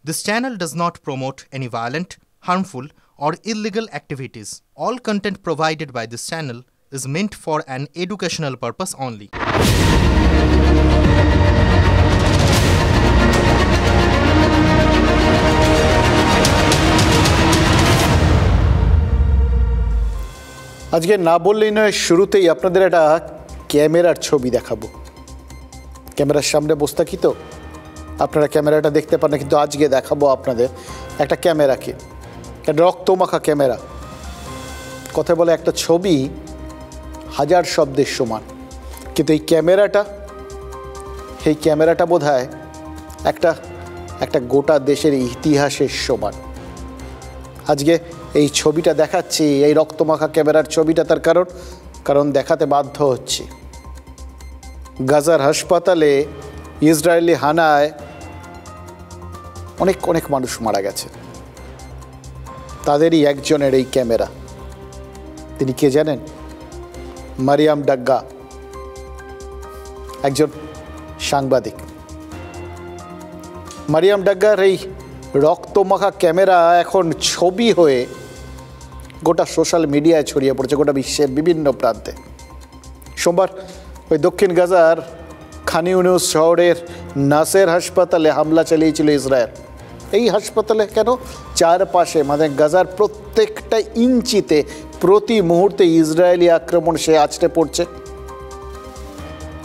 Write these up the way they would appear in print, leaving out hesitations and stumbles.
This channel does not promote any violent, harmful, or illegal activities. All content provided by this channel is meant for an educational purpose only. আজকে না বললেই নয়, শুরুতেই আপনাদের একটা ক্যামেরার ছবি দেখাবো। ক্যামেরার সামনে বসে থাকি তো আপনারা ক্যামেরাটা দেখতে পান না, কিন্তু আজকে দেখাবো আপনাদের একটা ক্যামেরাকে, একটা রক্তমাখা ক্যামেরা। কথা বলে একটা ছবি হাজার শব্দের সমান, কিন্তু এই ক্যামেরাটা বোধহয় একটা গোটা দেশের ইতিহাসের সমান। আজকে এই ছবিটা দেখাচ্ছি, এই রক্তমাখা ক্যামেরার ছবিটা, তার কারণ দেখাতে বাধ্য হচ্ছি। গাজার হাসপাতালে ইসরায়েলি হানায় অনেক মানুষ মারা গেছে, তাদেরই একজনের এই ক্যামেরা। তিনি কে জানেন? মারিয়াম ডাগ্গা, একজন সাংবাদিক। মারিয়াম ডাগ্গার এই রক্তমাখা ক্যামেরা এখন ছবি হয়ে গোটা সোশ্যাল মিডিয়ায় ছড়িয়ে পড়েছে, গোটা বিশ্বের বিভিন্ন প্রান্তে। সোমবার ওই দক্ষিণ গাজার খান ইউনুস শহরের নাসের হাসপাতালে হামলা চালিয়েছিল ইসরায়েল। এই হাসপাতালে কেন? চারপাশে মানে গাজার প্রত্যেকটা ইঞ্চিতে প্রতি মুহূর্তে ইসরায়েলি আক্রমণ সে আছড়ে পড়ছে।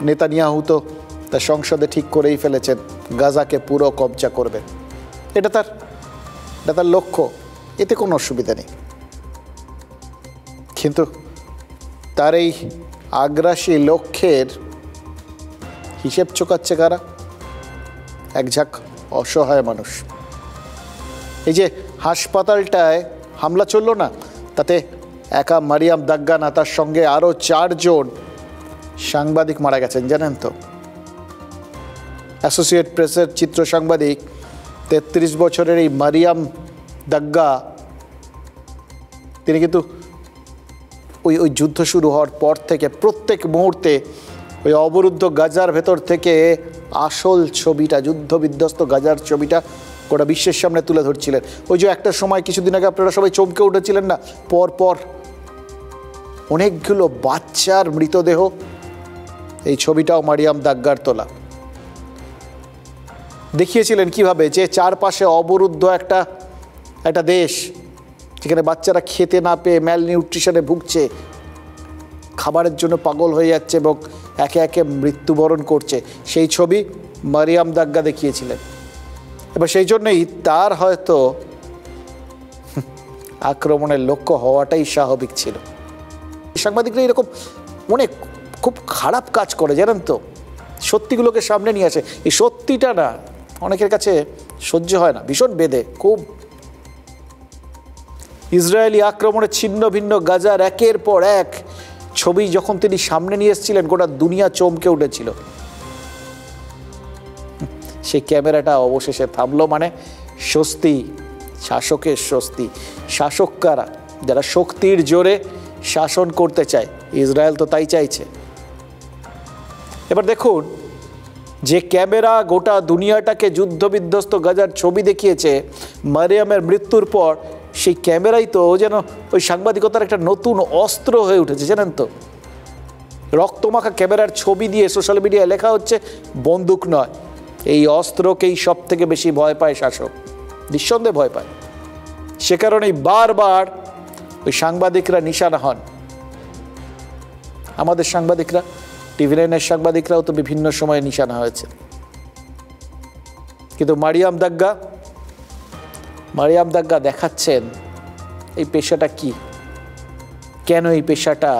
নেতানিয়াহু তো তার সংসদে ঠিক করেই ফেলেছেন গাজাকে পুরো কবজা করবেন। এটা তার লক্ষ্য, এতে কোনো অসুবিধা নেই। কিন্তু তার এই আগ্রাসী লক্ষ্যের হিসেব চোকাচ্ছে কারা? এক ঝাঁক অসহায় মানুষ। এই যে হাসপাতালটায় হামলা চলল না, তাতে একা মারিয়াম ডাগ্গা না, তার সঙ্গে আরও 4 জন সাংবাদিক মারা গেছেন, জানেন তো? অ্যাসোসিয়েট প্রেসের চিত্র সাংবাদিক 33 বছরের এই মারিয়াম ডাগ্গা, তিনি কিন্তু ওই যুদ্ধ শুরু হওয়ার পর থেকে প্রত্যেক মুহূর্তে ওই অবরুদ্ধ গাজার ভেতর থেকে আসল ছবিটা, যুদ্ধবিধ্বস্ত গাজার ছবিটা গোটা বিশ্বের সামনে তুলে ধরছিলেন। ওই যে একটা সময় কিছুদিন আগে আপনারা সবাই চমকে উঠেছিলেন না, পর অনেকগুলো বাচ্চার মৃতদেহ, এই ছবিটাও মারিয়াম ডাগ্গার তোলা। দেখিয়েছিলেন কিভাবে যে চারপাশে অবরুদ্ধ একটা দেশ, যেখানে বাচ্চারা খেতে না পেয়ে ম্যাল নিউট্রিশনে ভুগছে, খাবারের জন্য পাগল হয়ে যাচ্ছে এবং একে একে মৃত্যুবরণ করছে। সেই ছবি মারিয়াম ডাগ্গা দেখিয়েছিলেন। এবার সেই জন্যই তার হয়তো আক্রমণের লক্ষ্য হওয়াটাই স্বাভাবিক ছিল। সাংবাদিকরা এরকম খুব খারাপ কাজ করে, জানেন তো? সত্যিগুলোকে সামনে নিয়ে আসে। এই সত্যিটা না অনেকের কাছে সহ্য হয় না, ভীষণ বেদে খুব। ইসরায়েলি আক্রমণে ছিন্ন ভিন্ন গাজার একের পর এক ছবি যখন তিনি সামনে নিয়ে এসেছিলেন, গোটা দুনিয়া চমকে উঠেছিল। সেই ক্যামেরাটা অবশেষে থামলো, মানে স্বস্তি, শাসকের স্বস্তি। শাসক কারা? যারা শক্তির জোরে শাসন করতে চায়। ইসরায়েল তো তাই চাইছে। এবার দেখুন, যে ক্যামেরা গোটা দুনিয়াটাকে যুদ্ধবিধ্বস্ত গাজার ছবি দেখিয়েছে মারিয়ামের মৃত্যুর পর, সেই ক্যামেরাই তো যেন ওই সাংবাদিকতার একটা নতুন অস্ত্র হয়ে উঠেছে, জানেন তো? রক্তমাখা ক্যামেরার ছবি দিয়ে সোশ্যাল মিডিয়ায় লেখা হচ্ছে, বন্দুক নয়, এই অস্ত্রকেই সব থেকে বেশি ভয় পায় শাসক, নিঃসন্দেহে ভয় পায়। সে কারণেই বারবার ওই সাংবাদিকরা নিশানা হন। আমাদের সাংবাদিকরা, টিভি9-এর সাংবাদিকরাও তো বিভিন্ন সময়ে নিশানা হয়েছে। কিন্তু মারিয়াম ডাগ্গা দেখাচ্ছেন এই পেশাটা কি, কেন এই পেশাটা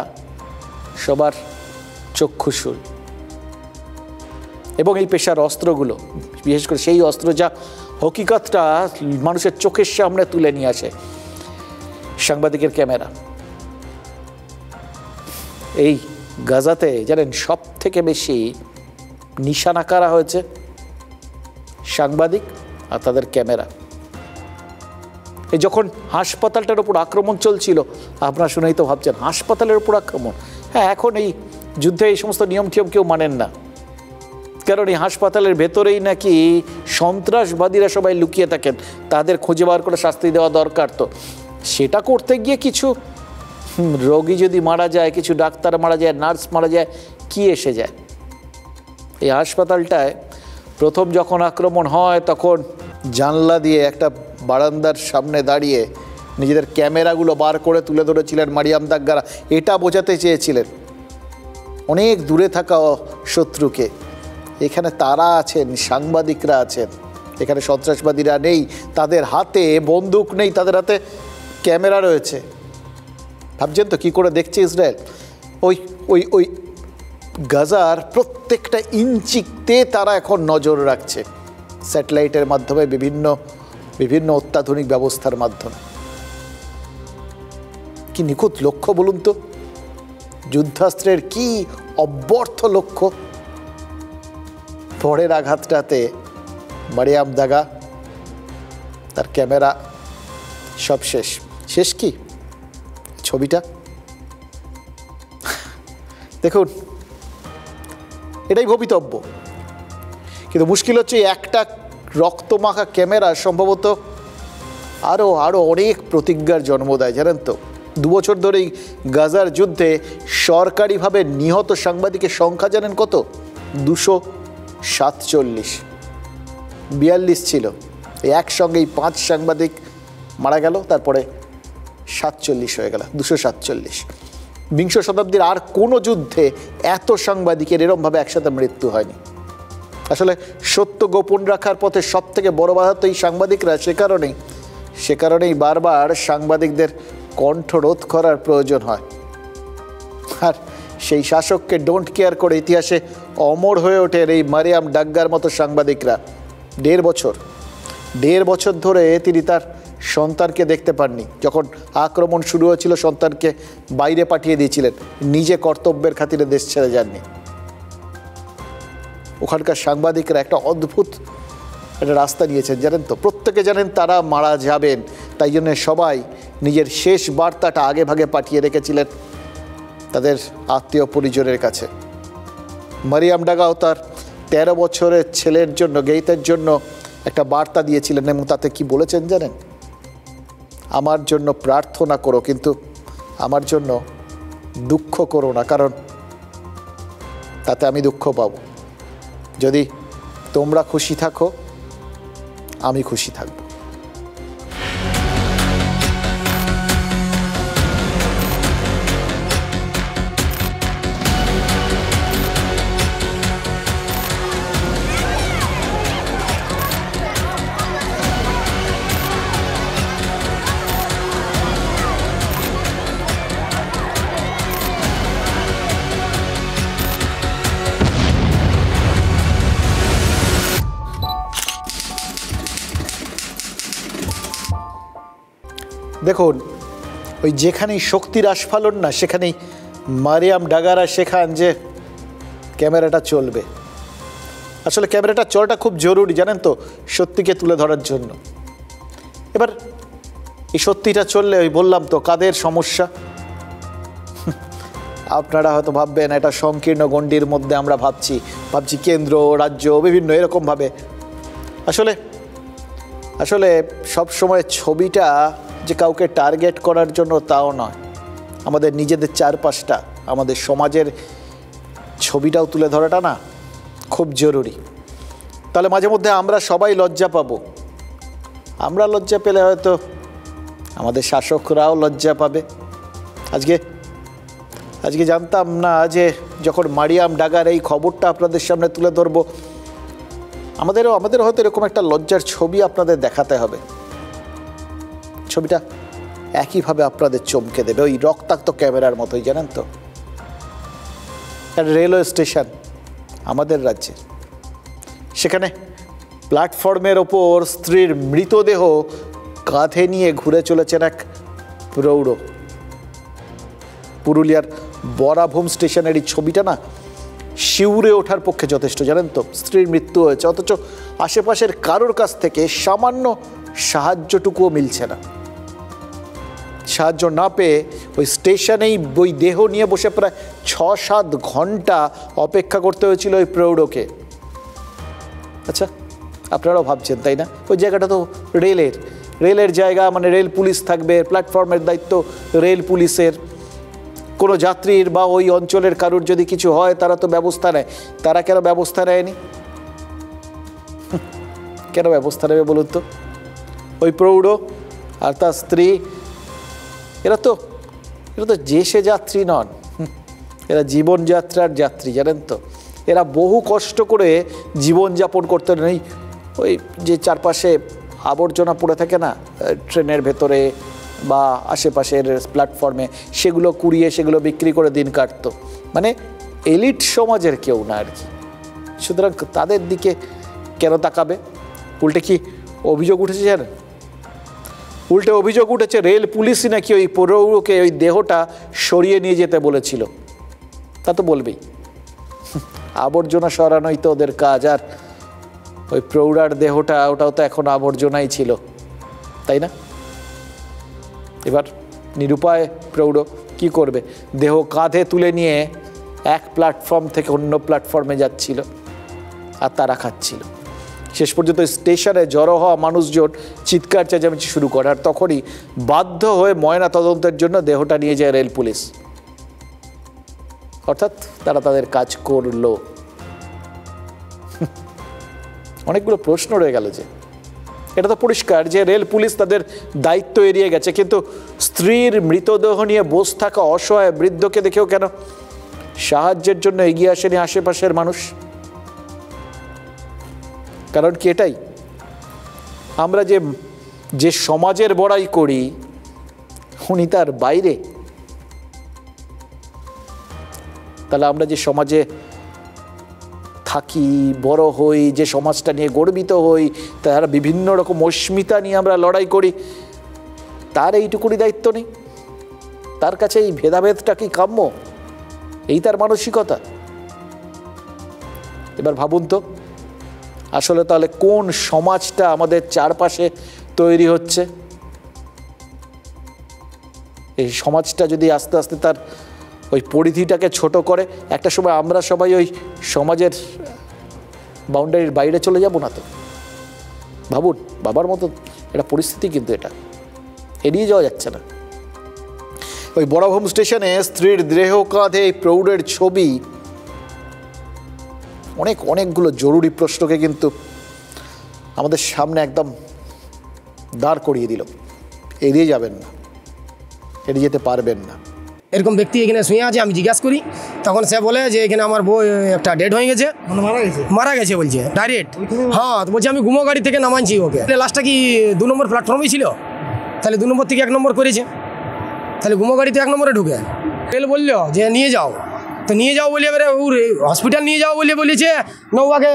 সবার চক্ষুশূল, এবং এই পেশার অস্ত্রগুলো, বিশেষ করে সেই অস্ত্র যা হকিকতটা মানুষের চোখের সামনে তুলে নিয়ে আসে, সাংবাদিকের ক্যামেরা। এই গাজাতে জানেন সব থেকে বেশি নিশানা করা হয়েছে সাংবাদিক আর তাদের ক্যামেরা। এই যখন হাসপাতালটার উপর আক্রমণ চলছিল, আপনারা শুনেই তো ভাবছেন হাসপাতালের উপর আক্রমণ। হ্যাঁ, এখন এই যুদ্ধে এই সমস্ত নিয়ম টিয়ম কেউ মানেন না, কারণ এই হাসপাতালের ভেতরেই নাকি সন্ত্রাসবাদীরা সবাই লুকিয়ে থাকেন, তাদের খুঁজে বার করে শাস্তি দেওয়া দরকার। তো সেটা করতে গিয়ে কিছু রোগী যদি মারা যায়, কিছু ডাক্তার মারা যায়, নার্স মারা যায়, কি এসে যায়? এই হাসপাতালটায় প্রথম যখন আক্রমণ হয় তখন জানলা দিয়ে একটা বারান্দার সামনে দাঁড়িয়ে নিজেদের ক্যামেরাগুলো বার করে তুলে ধরেছিলেন মারিয়াম দাগ্গারা। এটা বোঝাতে চেয়েছিলেন অনেক দূরে থাকা শত্রুকে এখানে তারা আছেন, সাংবাদিকরা আছেন, এখানে সন্ত্রাসবাদীরা নেই, তাদের হাতে বন্দুক নেই, তাদের হাতে ক্যামেরা রয়েছে। ভাবছেন তো কী করে দেখছে ইসরায়েল? ওই ওই ওই গাজার প্রত্যেকটা ইঞ্চিতে তারা এখন নজর রাখছে স্যাটেলাইটের মাধ্যমে, বিভিন্ন অত্যাধুনিক ব্যবস্থার মাধ্যমে। কি নিখুঁত লক্ষ্য বলুন তো, যুদ্ধাস্ত্রের কি অব্যর্থ লক্ষ্য। পরের আঘাতটাতে মারিয়াম দাগা, তার ক্যামেরা সব শেষ। শেষ কি ছবিটা দেখুন, এটাই ভবিতব্য। কিন্তু মুশকিল হচ্ছে একটা রক্তমাখা ক্যামেরা সম্ভবত আরও অনেক প্রতিজ্ঞার জন্ম দেয়, জানেন তো। 2 বছর ধরেই গাজার যুদ্ধে সরকারিভাবে নিহত সাংবাদিকের সংখ্যা জানেন কত? 247। 42 ছিল, এই একসঙ্গেই 5 সাংবাদিক মারা গেল, তারপরে 47 হয়ে গেল, 247। বিংশ শতাব্দীর আর কোনো যুদ্ধে এত সাংবাদিকের এরমভাবে একসাথে মৃত্যু হয়নি। আসলে সত্য গোপন রাখার পথে সব থেকে বড় বাধা তো এই সাংবাদিকরা। সে কারণেই বারবার সাংবাদিকদের কণ্ঠরোধ করার প্রয়োজন হয়। আর সেই শাসককে ডোন্ট কেয়ার করে ইতিহাসে অমর হয়ে ওঠেন এই মারিয়াম ডাগ্গার মতো সাংবাদিকরা। 1.5 বছর ধরে তিনি তার সন্তানকে দেখতে পাননি। যখন আক্রমণ শুরু হয়েছিল সন্তানকে বাইরে পাঠিয়ে দিয়েছিলেন, নিজে কর্তব্যের খাতিরে দেশ ছেড়ে যাননি। ওখানকার সাংবাদিকরা একটা অদ্ভুত একটা রাস্তা নিয়েছেন, জানেন তো। প্রত্যেকে জানেন তারা মারা যাবেন, তাই জন্য সবাই নিজের শেষ বার্তাটা আগে ভাগে পাঠিয়ে রেখেছিলেন তাদের আত্মীয় পরিজনের কাছে। মারিয়াম ডাগাও তার 13 বছরের ছেলের জন্য, গেইতের জন্য একটা বার্তা দিয়েছিলেন, এবং তাতে কি বলেছেন জানেন? আমার জন্য প্রার্থনা করো, কিন্তু আমার জন্য দুঃখ করো না, কারণ তাতে আমি দুঃখ পাব। যদি তোমরা খুশি থাকো, আমি খুশি থাকব। দেখুন, ওই যেখানেই শক্তির আস্ফালন না, সেখানেই মারিয়াম ডাগারা শেখান যে ক্যামেরাটা চলবে। আসলে ক্যামেরাটা চলাটা খুব জরুরি, জানেন তো, সত্যিকে তুলে ধরার জন্য। এবার এই সত্যিটা চললে, ওই বললাম তো কাদের সমস্যা। আপনারা হয়তো ভাববেন এটা সংকীর্ণ গণ্ডির মধ্যে আমরা ভাবছি কেন্দ্র, রাজ্য, বিভিন্ন এরকমভাবে। আসলে সব সময় ছবিটা যে কাউকে টার্গেট করার জন্য তাও নয়, আমাদের নিজেদের চারপাশটা, আমাদের সমাজের ছবিটাও তুলে ধরাটা না খুব জরুরি। তাহলে মাঝে মধ্যে আমরা সবাই লজ্জা পাবো। আমরা লজ্জা পেলে হয়তো আমাদের শাসকরাও লজ্জা পাবে। আজকে জানতাম না যে যখন মারিয়াম ডাগার এই খবরটা আপনাদের সামনে তুলে ধরবো, আমাদেরও হয়তো এরকম একটা লজ্জার ছবি আপনাদের দেখাতে হবে। ছবিটা একইভাবে আপনাদের চমকে দেবে, ওই রক্তাক্ত ক্যামেরার মতোই, জানেন তো। রেলওয়ে স্টেশন আমাদের রাজ্যে, সেখানে প্ল্যাটফর্মের ওপর স্ত্রীর মৃতদেহ কাঁধে নিয়ে ঘুরে চলেছেন এক প্রৌঢ়। পুরুলিয়ার বরাভূম স্টেশনের এই ছবিটা না শিউরে ওঠার পক্ষে যথেষ্ট, জানেন তো। স্ত্রীর মৃত্যু হয়েছে, অথচ আশেপাশের কারোর কাছ থেকে সামান্য সাহায্যটুকুও মিলছে না। সাহায্য না পেয়ে ওই স্টেশনেই ওই দেহ নিয়ে বসে প্রায় 6-7 ঘন্টা অপেক্ষা করতে হয়েছিল ওই প্রৌঢ়কে। আচ্ছা, আপনারাও ভাবছেন তাই না? ওই জায়গাটা তো রেলের জায়গা, মানে রেল পুলিশ থাকবে, প্ল্যাটফর্মের দায়িত্ব রেল পুলিশের। কোনো যাত্রীর বা ওই অঞ্চলের কারুর যদি কিছু হয় তারা তো ব্যবস্থা নেয়, তারা কেন ব্যবস্থা নেয়নি? কেন ব্যবস্থা নেবে বলুন তো? ওই প্রৌঢ় আর তার স্ত্রী, এরা তো যে সে যাত্রী নন, এরা জীবনযাত্রার যাত্রী, জানেন তো। এরা বহু কষ্ট করে জীবনযাপন করতে নেই, ওই যে চারপাশে আবর্জনা পড়ে থাকে না ট্রেনের ভেতরে বা আশেপাশের প্ল্যাটফর্মে, সেগুলো কুড়িয়ে সেগুলো বিক্রি করে দিন কাটতো। মানে এলিট সমাজের কেউ না আর কি। সুতরাং তাদের দিকে কেন তাকাবে? উল্টে কি অভিযোগ উঠেছে জানেন? উল্টে অভিযোগ উঠেছে রেল পুলিশই নাকি ওই প্রৌঢ়কে ওই দেহটা সরিয়ে নিয়ে যেতে বলেছিল। তা তো বলবেই, আবর্জনা সরানোই তো ওদের কাজ। আর ওই প্রৌঢ়ার দেহটা, ওটাও তো এখন আবর্জনাই ছিল, তাই না? এবার নিরুপায় প্রৌঢ় কি করবে? দেহ কাঁধে তুলে নিয়ে এক প্ল্যাটফর্ম থেকে অন্য প্ল্যাটফর্মে যাচ্ছিল আর তারা খাচ্ছিল। শেষ পর্যন্ত স্টেশনে জড়ো হওয়া মানুষজন চিৎকার চেঁচামেচি শুরু করে, আর তখনই বাধ্য হয়ে ময়না তদন্তের জন্য দেহটা নিয়ে যায় রেল পুলিশ। অর্থাৎ তারা তাদের কাজ করলো। অনেকগুলো প্রশ্ন রয়ে গেল যে, এটা তো পরিষ্কার যে রেল পুলিশ তাদের দায়িত্ব এড়িয়ে গেছে, কিন্তু স্ত্রীর মৃতদেহ নিয়ে বসে থাকা অসহায় বৃদ্ধকে দেখেও কেন সাহায্যের জন্য এগিয়ে আসেনি আশেপাশের মানুষ? কারণ কি এটাই, আমরা যে সমাজের বড়াই করি উনি তার বাইরে। তাহলে আমরা যে সমাজে থাকি, বড় হই, যে সমাজটা নিয়ে গর্বিত হই, তার বিভিন্ন রকম অস্মিতা নিয়ে আমরা লড়াই করি, তার এইটুকুনি দায়িত্ব নেই? তার কাছে এই ভেদাভেদটা কি কাম্য? এই তার মানসিকতা? এবার ভাবুন তো, আসলে তাহলে কোন সমাজটা আমাদের চারপাশে তৈরি হচ্ছে? এই সমাজটা যদি আস্তে আস্তে তার ওই পরিধিটাকে ছোট করে, একটা সময় আমরা সবাই ওই সমাজের বাউন্ডারির বাইরে চলে যাব না তো? ভাবুন, বাবার মতো একটা পরিস্থিতি, কিন্তু এটা এড়িয়ে যাওয়া যাচ্ছে না। ওই বড়ভূম স্টেশনে স্ত্রীর দেহ কাঁধে এই প্রৌঢ়ের ছবি অনেকগুলো জরুরি প্রশ্নকে কিন্তু আমাদের সামনে একদম দাঁড় করিয়ে দিল। এড়িয়ে যাবেন না, এড়িয়ে যেতে পারবেন না। এরকম ব্যক্তি এখানে শুয়ে আছে, আমি জিজ্ঞাসা করি, তখন সে বলে যে এখানে আমার বউ একটা ডেড হয়ে গেছে, মারা গেছে বলছে ডাইরেক্ট। হ্যাঁ, বলছে আমি ঘুমো গাড়ি থেকে নামাচ্ছি ওকে। লাস্টটা কি 2 নম্বর প্ল্যাটফর্মেই ছিল, তাহলে 2 নম্বর থেকে 1 নম্বর করেছে, তাহলে ঘুমো গাড়িতে 1 নম্বরে ঢুকে রেল বললো যে নিয়ে যাও, তো নিয়ে যাও বলে এবারে হসপিটাল নিয়ে যাও বলেছে, নৌকাকে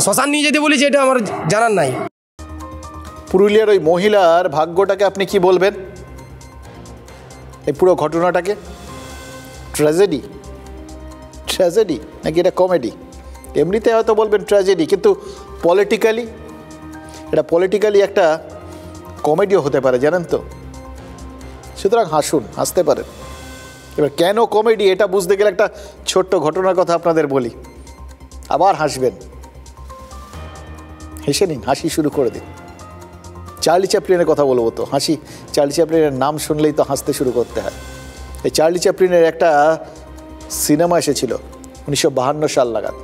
শ্মশান নিয়ে যেতে বলেছে, এটা আমার জানার নাই। পুরুলিয়ার ওই মহিলার ভাগ্যটাকে আপনি কি বলবেন? এই পুরো ঘটনাটাকে ট্র্যাজেডি নাকি এটা কমেডি? এমনিতে হয়তো বলবেন ট্র্যাজেডি, কিন্তু পলিটিক্যালি একটা কমেডিও হতে পারে, জানেন তো। সুতরাং হাসুন, হাসতে পারেন। এবার কেন কমেডি এটা বুঝতে গেলে একটা ছোট্ট ঘটনার কথা আপনাদের বলি, আবার হাসবেন। হেসে নিন, হাসি শুরু করে দিন। চার্লি চ্যাপলিনের কথা বলবো তো চার্লি চ্যাপলিনের নাম শুনলেই তো হাসতে শুরু করতে হয়। এই চার্লি চ্যাপলিনের একটা সিনেমা এসেছিল 1952 সাল নাগাদ।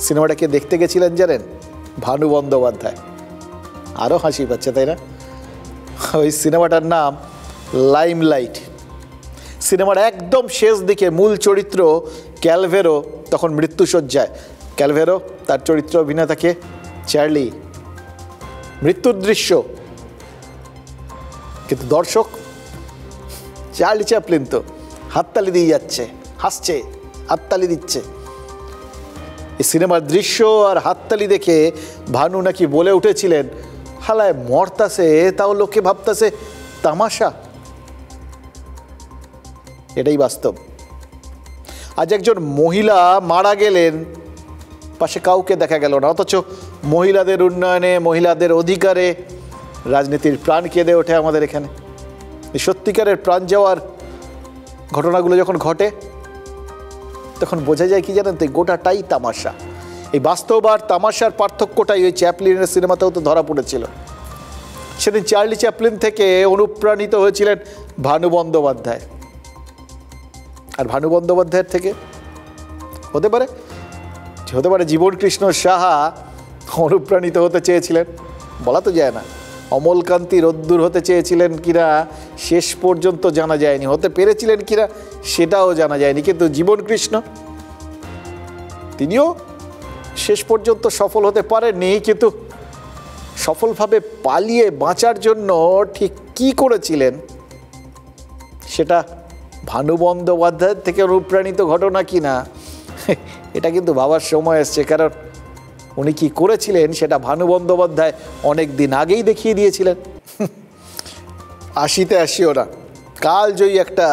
সিনেমাটাকে দেখতে গেছিলেন জানেন? ভানু বন্দ্যোপাধ্যায়। আরও হাসি পাচ্ছে, তাই না? ওই সিনেমাটার নাম লাইমলাইট। সিনেমার একদম শেষ দিকে মূল চরিত্র ক্যালভেরো তখন মৃত্যুশয্যায়। ক্যালভেরো, তার চরিত্র অভিনেতাকে চার্লি, মৃত্যুর দৃশ্য, কিন্তু দর্শক চার্লি চ্যাপলিন তো হাততালি দিয়ে যাচ্ছে, হাসছে, হাততালি দিচ্ছে। এই সিনেমার দৃশ্য আর হাততালি দেখে ভানু নাকি বলে উঠেছিলেন, হালায় মরতাছে তাও লোকে ভাবতাছে তামাশা। এটাই বাস্তব। আজ একজন মহিলা মারা গেলেন, পাশে কাউকে দেখা গেল না, অথচ মহিলাদের উন্নয়নে, মহিলাদের অধিকারে রাজনীতির প্রাণ কেঁদে ওঠে আমাদের এখানে। এই সত্যিকারের প্রাণ যাওয়ার ঘটনাগুলো যখন ঘটে তখন বোঝা যায় কি জানেন তো, গোটাটাই তামাশা। এই বাস্তব আর তামাশার পার্থক্যটাই ওই চ্যাপলিনের সিনেমাতেও তো ধরা পড়েছিল। সেদিন চার্লি চ্যাপলিন থেকে অনুপ্রাণিত হয়েছিলেন ভানু বন্দ্যোপাধ্যায়, আর ভানু বন্দ্যোপাধ্যায়ের থেকে হতে পারে জীবনকৃষ্ণ সাহা অনুপ্রাণিত হতে চেয়েছিলেন, বলা তো যায় না। অমলকান্তি রোদ্দুর হতে চেয়েছিলেন কিনা শেষ পর্যন্ত জানা যায়নি, হতে পেরেছিলেন কিনা সেটাও জানা যায়নি। কিন্তু জীবনকৃষ্ণ তিনিও শেষ পর্যন্ত সফল হতে পারেননি, কিন্তু সফলভাবে পালিয়ে বাঁচার জন্য ঠিক কী করেছিলেন সেটা ভানু বন্দ্যোপাধ্যায়ের থেকে অনুপ্রাণিত ঘটনা কিনা এটা কিন্তু ভাবার সময় এসছে। কারণ উনি কি করেছিলেন সেটা ভানু বন্দ্যোপাধ্যায় অনেক দিন আগেই দেখিয়ে দিয়েছিলেন। 80-তে 80 ওরা কালজয়ী একটা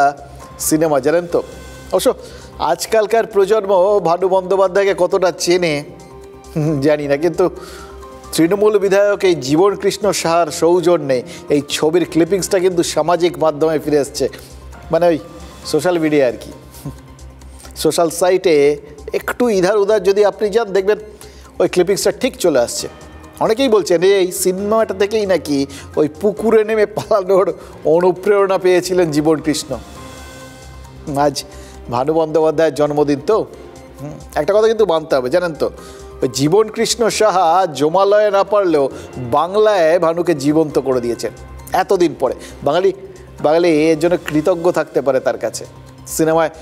সিনেমা, জানেন তো। অবশ্য আজকালকার প্রজন্ম ভানু বন্দ্যোপাধ্যায়কে কতটা চেনে জানি না, কিন্তু তৃণমূল বিধায়ক এই জীবনকৃষ্ণ সাহার সৌজন্যে এই ছবির ক্লিপিংসটা কিন্তু সামাজিক মাধ্যমে ফিরে এসছে, মানে ওই সোশ্যাল মিডিয়া আর কি। সোশ্যাল সাইটে একটু ইধার উধার যদি আপনি যান দেখবেন ওই ক্লিপিংসটা ঠিক চলে আসছে। অনেকেই বলছেন এই সিনেমাটা থেকেই নাকি ওই পুকুরে নেমে পালানোর অনুপ্রেরণা পেয়েছিলেন জীবনকৃষ্ণ। আজ ভানু বন্দ্যোপাধ্যায়ের জন্মদিন তো, একটা কথা কিন্তু মানতে হবে, জানেন তো, ওই জীবনকৃষ্ণ সাহা জমালয়ে না পারলেও বাংলায় ভানুকে জীবন্ত করে দিয়েছেন এতদিন পরে। বাঙালি এর জন্য কৃতজ্ঞ থাকতে পারে তার কাছে। সিনেমায়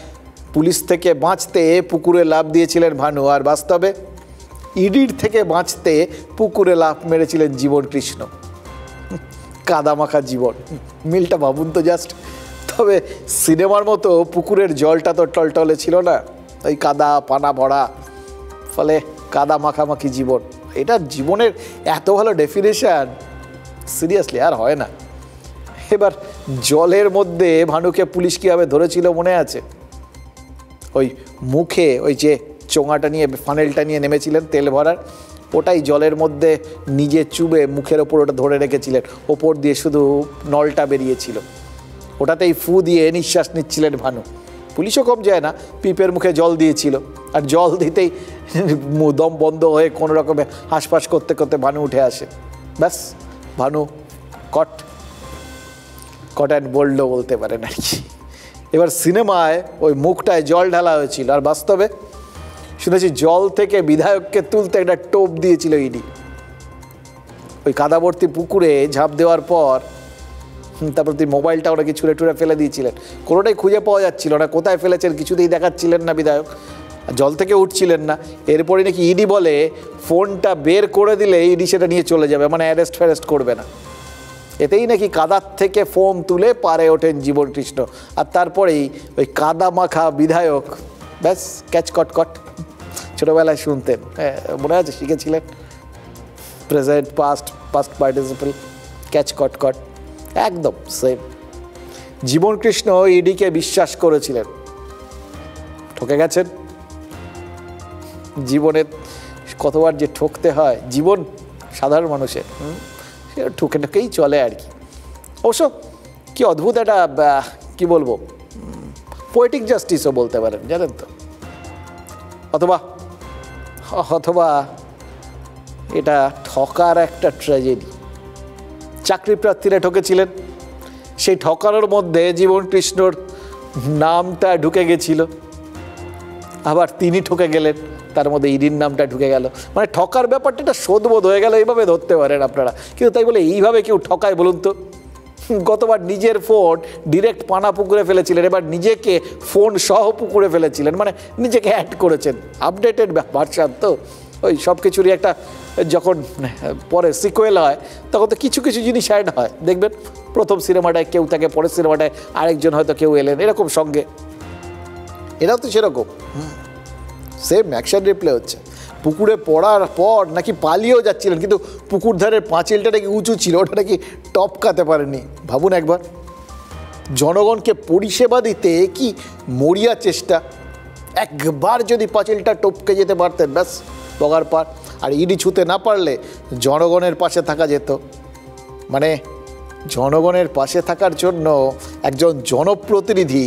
পুলিশ থেকে বাঁচতে পুকুরে লাফ দিয়েছিলেন ভানু, আর বাস্তবে ইডির থেকে বাঁচতে পুকুরে লাফ মেরেছিলেন জীবনকৃষ্ণ। কাদামাখা জীবন, মিলটা ভাবুন তো জাস্ট। তবে সিনেমার মতো পুকুরের জলটা তো টলটলে ছিল না, ওই কাদা পানা ভরা, ফলে কাদা মাখামাখি জীবন। এটা জীবনের এত ভালো ডেফিনেশন সিরিয়াসলি আর হয় না। এবার জলের মধ্যে ভানুকে পুলিশ কীভাবে ধরেছিল মনে আছে? ওই মুখে ওই যে চোঙাটা নিয়ে ফানেলটা নিয়ে নেমেছিলেন তেল ভরার, ওটাই জলের মধ্যে নিজে চুবে মুখের ওপর ওটা ধরে রেখেছিলেন, ওপর দিয়ে শুধু নলটা বেরিয়েছিল, ওটাতেই ফু দিয়ে নিঃশ্বাস নিচ্ছিলেন ভানু। পুলিশও কম যায় না, পিপের মুখে জল দিয়েছিল, আর জল দিতেই দম বন্ধ হয়ে কোনো রকমে হাঁসফাঁস করতে করতে ভানু উঠে আসে। ব্যাস, ভানু কট অ্যান্ড বোল্ডও বলতে পারেন আর কি। এবার সিনেমায় ওই মুখটায় জল ঢালা হয়েছিল, আর বাস্তবে শুনেছি জল থেকে বিধায়ককে তুলতে একটা টোপ দিয়েছিল ইডি। ওই কাদাবর্তী পুকুরে ঝাঁপ দেওয়ার পর তারপর তুই মোবাইলটা ওনাকে ছুঁড়ে টুড়ে ফেলে দিয়েছিলেন, কোনোটাই খুঁজে পাওয়া যাচ্ছিল না, কোথায় ফেলেছেন কিছুতেই দেখাচ্ছিলেন না বিধায়ক, জল থেকে উঠছিলেন না। এরপরে নাকি ইডি বলে ফোনটা বের করে দিলে ইডি সেটা নিয়ে চলে যাবে, মানে অ্যারেস্ট করবে না। এতেই নাকি কাদার থেকে ফোন তুলে পারে ওঠেন জীবনকৃষ্ণ, আর তারপরেই ওই কাদা মাখা বিধায়ক ব্যাস ক্যাচ কট। ছোটোবেলায় শুনতেন, হ্যাঁ মনে আছে, শিখেছিলেন প্রেজেন্ট পাস্ট পার্টিসিপল ক্যাচ কট, একদম সেম। জীবনকৃষ্ণ ইডিকে বিশ্বাস করেছিলেন, ঠকে গেছেন। জীবনের কতবার যে ঠকতে হয়, জীবন সাধারণ মানুষের ঠকেই চলে আর কি। অবশ্য কি অদ্ভুত একটা কি বলবো, পোয়েটিক জাস্টিসও বলতে পারেন, জানেন তো। অথবা এটা ঠকার একটা ট্র্যাজেডি। চাকরি প্রার্থীরা ঠকেছিলেন, সেই ঠকানোর মধ্যে জীবনকৃষ্ণর নামটা ঢুকে গেছিল, আবার তিনি ঠকে গেলেন, তার মধ্যে ইডির নামটা ঢুকে গেল, মানে ঠকার ব্যাপারটা একটা শোধবোধ হয়ে গেল, এইভাবে ধরতে পারেন আপনারা। কিন্তু তাই বলে এইভাবে কেউ ঠকায় বলুন তো? গতবার নিজের ফোন ডিরেক্ট পানা পুকুরে ফেলেছিলেন, এবার নিজেকে ফোন সহ পুকুরে ফেলেছিলেন, মানে নিজেকে অ্যাড করেছেন। আপডেটেড ভার্সন তো, ওই সব কিছুরই একটা যখন পরে সিকুয়েল হয় তখন তো কিছু কিছু জিনিস অ্যাড হয়, দেখবেন প্রথম সিনেমাটায় কেউ থাকে, পরের সিনেমাটায় আরেকজন হয়তো কেউ এলেন, এরকম সঙ্গে। এরাও তো সেরকম সেম অ্যাকশন রিপ্লে হচ্ছে। পুকুরে পড়ার পর নাকি পালিয়েও যাচ্ছিলেন, কিন্তু পুকুর ধারের পাঁচিলটা নাকি উঁচু ছিল, ওটা নাকি টপকাতে পারেনি। ভাবুন একবার, জনগণকে পরিষেবা দিতে কি মরিয়া চেষ্টা। একবার যদি পাঁচিলটা টপকে যেতে পারতেন ব্যাস বগার পার, আর ইডি ছুতে না পারলে জনগণের পাশে থাকা যেত। মানে জনগণের পাশে থাকার জন্য একজন জনপ্রতিনিধি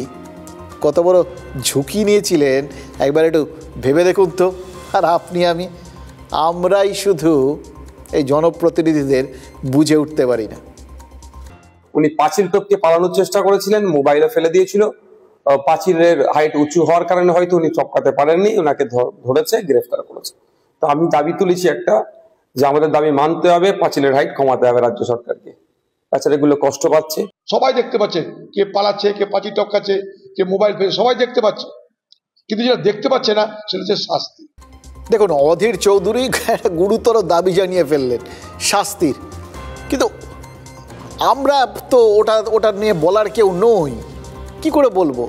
কত বড় ঝুঁকি নিয়েছিলেন একবার একটু ভেবে দেখুন তো। আর আপনি আমি আমরাই শুধু এই জনপ্রতিনিধিদের বুঝে উঠতে পারি না। উনি পাঁচিল টপকে পালানোর চেষ্টা করেছিলেন, মোবাইলে ফেলে দিয়েছিল, পাঁচিলের হাইট উঁচু হওয়ার কারণে হয়তো উনি চপকাতে পারেননি, ওনাকে ধরেছে, গ্রেফতার করেছে। তো আমি দাবি তুলেছি একটা, যে আমাদের দাবি মানতে হবে, পাঁচিলের হাইট কমাতে হবে রাজ্য সরকারকে। বাচ্চারা এগুলো কষ্ট পাচ্ছে, সবাই দেখতে পাচ্ছে, কে পালাচ্ছে, কে পাঁচিল টপকাচ্ছে, কে মোবাইল ফেলে, সবাই দেখতে পাচ্ছে, কিন্তু যেটা দেখতে পাচ্ছে না সেটা হচ্ছে শাস্তি। দেখুন, অধীর চৌধুরী একটা গুরুতর দাবি জানিয়ে ফেললেন শাস্তির, কিন্তু আমরা তো ওটা নিয়ে বলার কেউ নই, কি করে বলবো?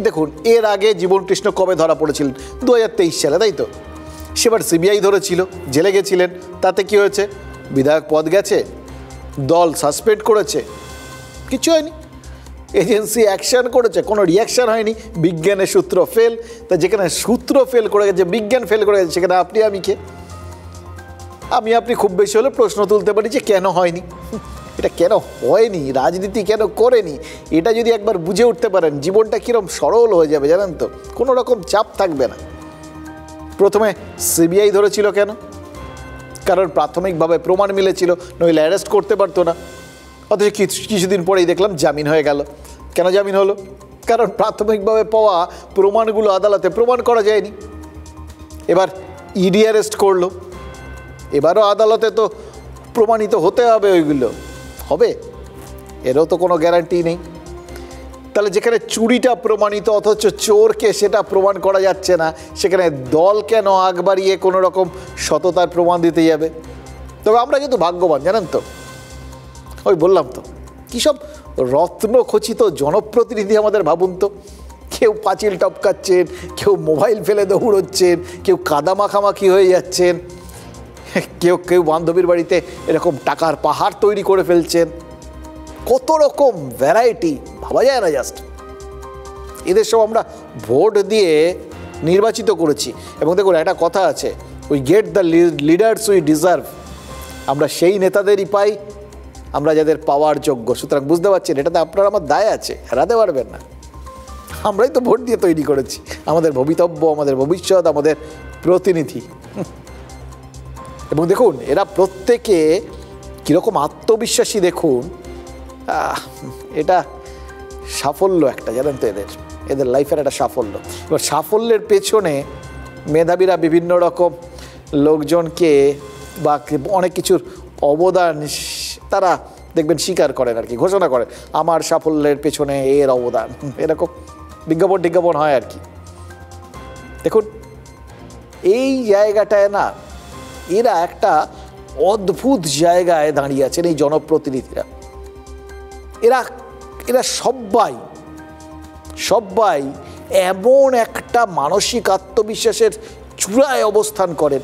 দেখুন, এর আগে জীবন কৃষ্ণ কবে ধরা পড়েছিলেন? 2023 সালে, তাই তো? সেবার সিবিআই ধরেছিল, জেলে গেছিলেন, তাতে কি হয়েছে? বিধায়ক পদ গেছে, দল সাসপেন্ড করেছে, কিছু হয়নি। এজেন্সি অ্যাকশন করেছে, কোনো রিয়াকশন হয়নি। বিজ্ঞানের সূত্র ফেল, তা যেখানে সূত্র ফেল করে গেছে, বিজ্ঞান ফেল করে গেছে, সেখানে আপনি খুব বেশি হলে প্রশ্ন তুলতে পারি যে কেন হয়নি, এটা কেন হয়নি, রাজনীতি কেন করেনি। এটা যদি একবার বুঝে উঠতে পারেন, জীবনটা কীরকম সরল হয়ে যাবে জানেন তো, কোনো রকম চাপ থাকবে না। প্রথমে সিবিআই ধরেছিল কেন? কারণ প্রাথমিকভাবে প্রমাণ মিলেছিল, নইলে অ্যারেস্ট করতে পারতো না। অথচ কিছুদিন পরেই দেখলাম জামিন হয়ে গেল। কেন জামিন হলো? কারণ প্রাথমিকভাবে পাওয়া প্রমাণগুলো আদালতে প্রমাণ করা যায়নি। এবার ইডি অ্যারেস্ট করলো, এবারও আদালতে তো প্রমাণিত হতে হবে, ওইগুলো হবে, এরও তো কোনো গ্যারান্টি নেই। তাহলে যেখানে চুরিটা প্রমাণিত অথচ চোরকে সেটা প্রমাণ করা যাচ্ছে না, সেখানে দল কেন আগ বাড়িয়ে কোনো রকম সততার প্রমাণ দিতে যাবে? তবে আমরা কিন্তু ভাগ্যবান জানেন তো, ওই বললাম তো, কী সব রত্নখচিত জনপ্রতিনিধি আমাদের। ভাবুন তো, কেউ পাঁচিল টপকাচ্ছেন, কেউ মোবাইল ফেলে দৌড়চ্ছেন, কেউ কাদা মাখামাখি হয়ে যাচ্ছেন, কেউ বান্ধবীর বাড়িতে এরকম টাকার পাহাড় তৈরি করে ফেলছেন। কত রকম ভ্যারাইটি, ভাবা যায় না জাস্ট। এদের সব আমরা ভোট দিয়ে নির্বাচিত করেছি। এবং দেখুন, একটা কথা আছে, we get the leaders we deserve. আমরা সেই নেতাদেরই পাই আমরা যাদের পাওয়ার যোগ্য। সুতরাং বুঝতে পারছেন, এটাতে আপনার আমার দায় আছে, হারাতে পারবেন না। আমরাই তো ভোট দিয়ে তৈরি করেছি আমাদের ভবিতব্য, আমাদের ভবিষ্যৎ, আমাদের প্রতিনিধি। এবং দেখুন, এরা প্রত্যেকে কীরকম আত্মবিশ্বাসী দেখুন। এটা সাফল্য একটা, জানেন তো, এদের লাইফের একটা সাফল্য। এবার সাফল্যের পেছনে মেধাবীরা বিভিন্ন রকম লোকজনকে বা অনেক কিছুর অবদান তারা দেখবেন স্বীকার করেন আর কি, ঘোষণা করেন, আমার সাফল্যের পেছনে এর অবদান, এরকম বিজ্ঞাপন হয় আর কি। দেখুন, এই জায়গাটায় না, এরা একটা অদ্ভুত জায়গায় দাঁড়িয়ে আছেন এই জনপ্রতিনিধিরা। এরা সবাই এমন একটা মানসিক আত্মবিশ্বাসের চূড়ায় অবস্থান করেন।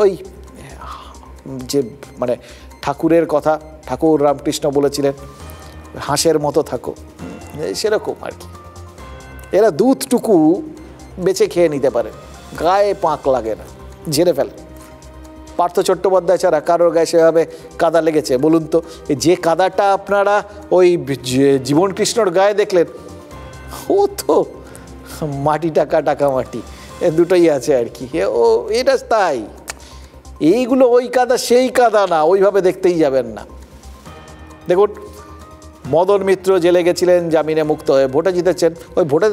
ওই যে মানে ঠাকুরের কথা, ঠাকুর রামকৃষ্ণ বলেছিলেন, হাঁসের মতো থাকো, সেরকম আর কি। এরা দুধটুকু বেছে খেয়ে নিতে পারে, গায়ে পাঁক লাগে না, ঝেড়ে ফেলে। পার্থ চট্টোপাধ্যায় ছাড়া কারোর গায়ে সেভাবে কাদা লেগেছে বলুন তো? যে কাদাটা আপনারা ওই জীবন কৃষ্ণর গায়ে দেখলেন, ও তো মাটিটা কাটা মাটি, দুটোই আছে আর কি। এটা তাই, এইগুলো ওই কাদা সেই কাদা না, ওইভাবে দেখতেই যাবেন না। দেখুন, মদন মিত্র জেলে গেছিলেন, জামিনে মুক্ত হয়ে ভোটে জিতেছেন। ওই ভোটে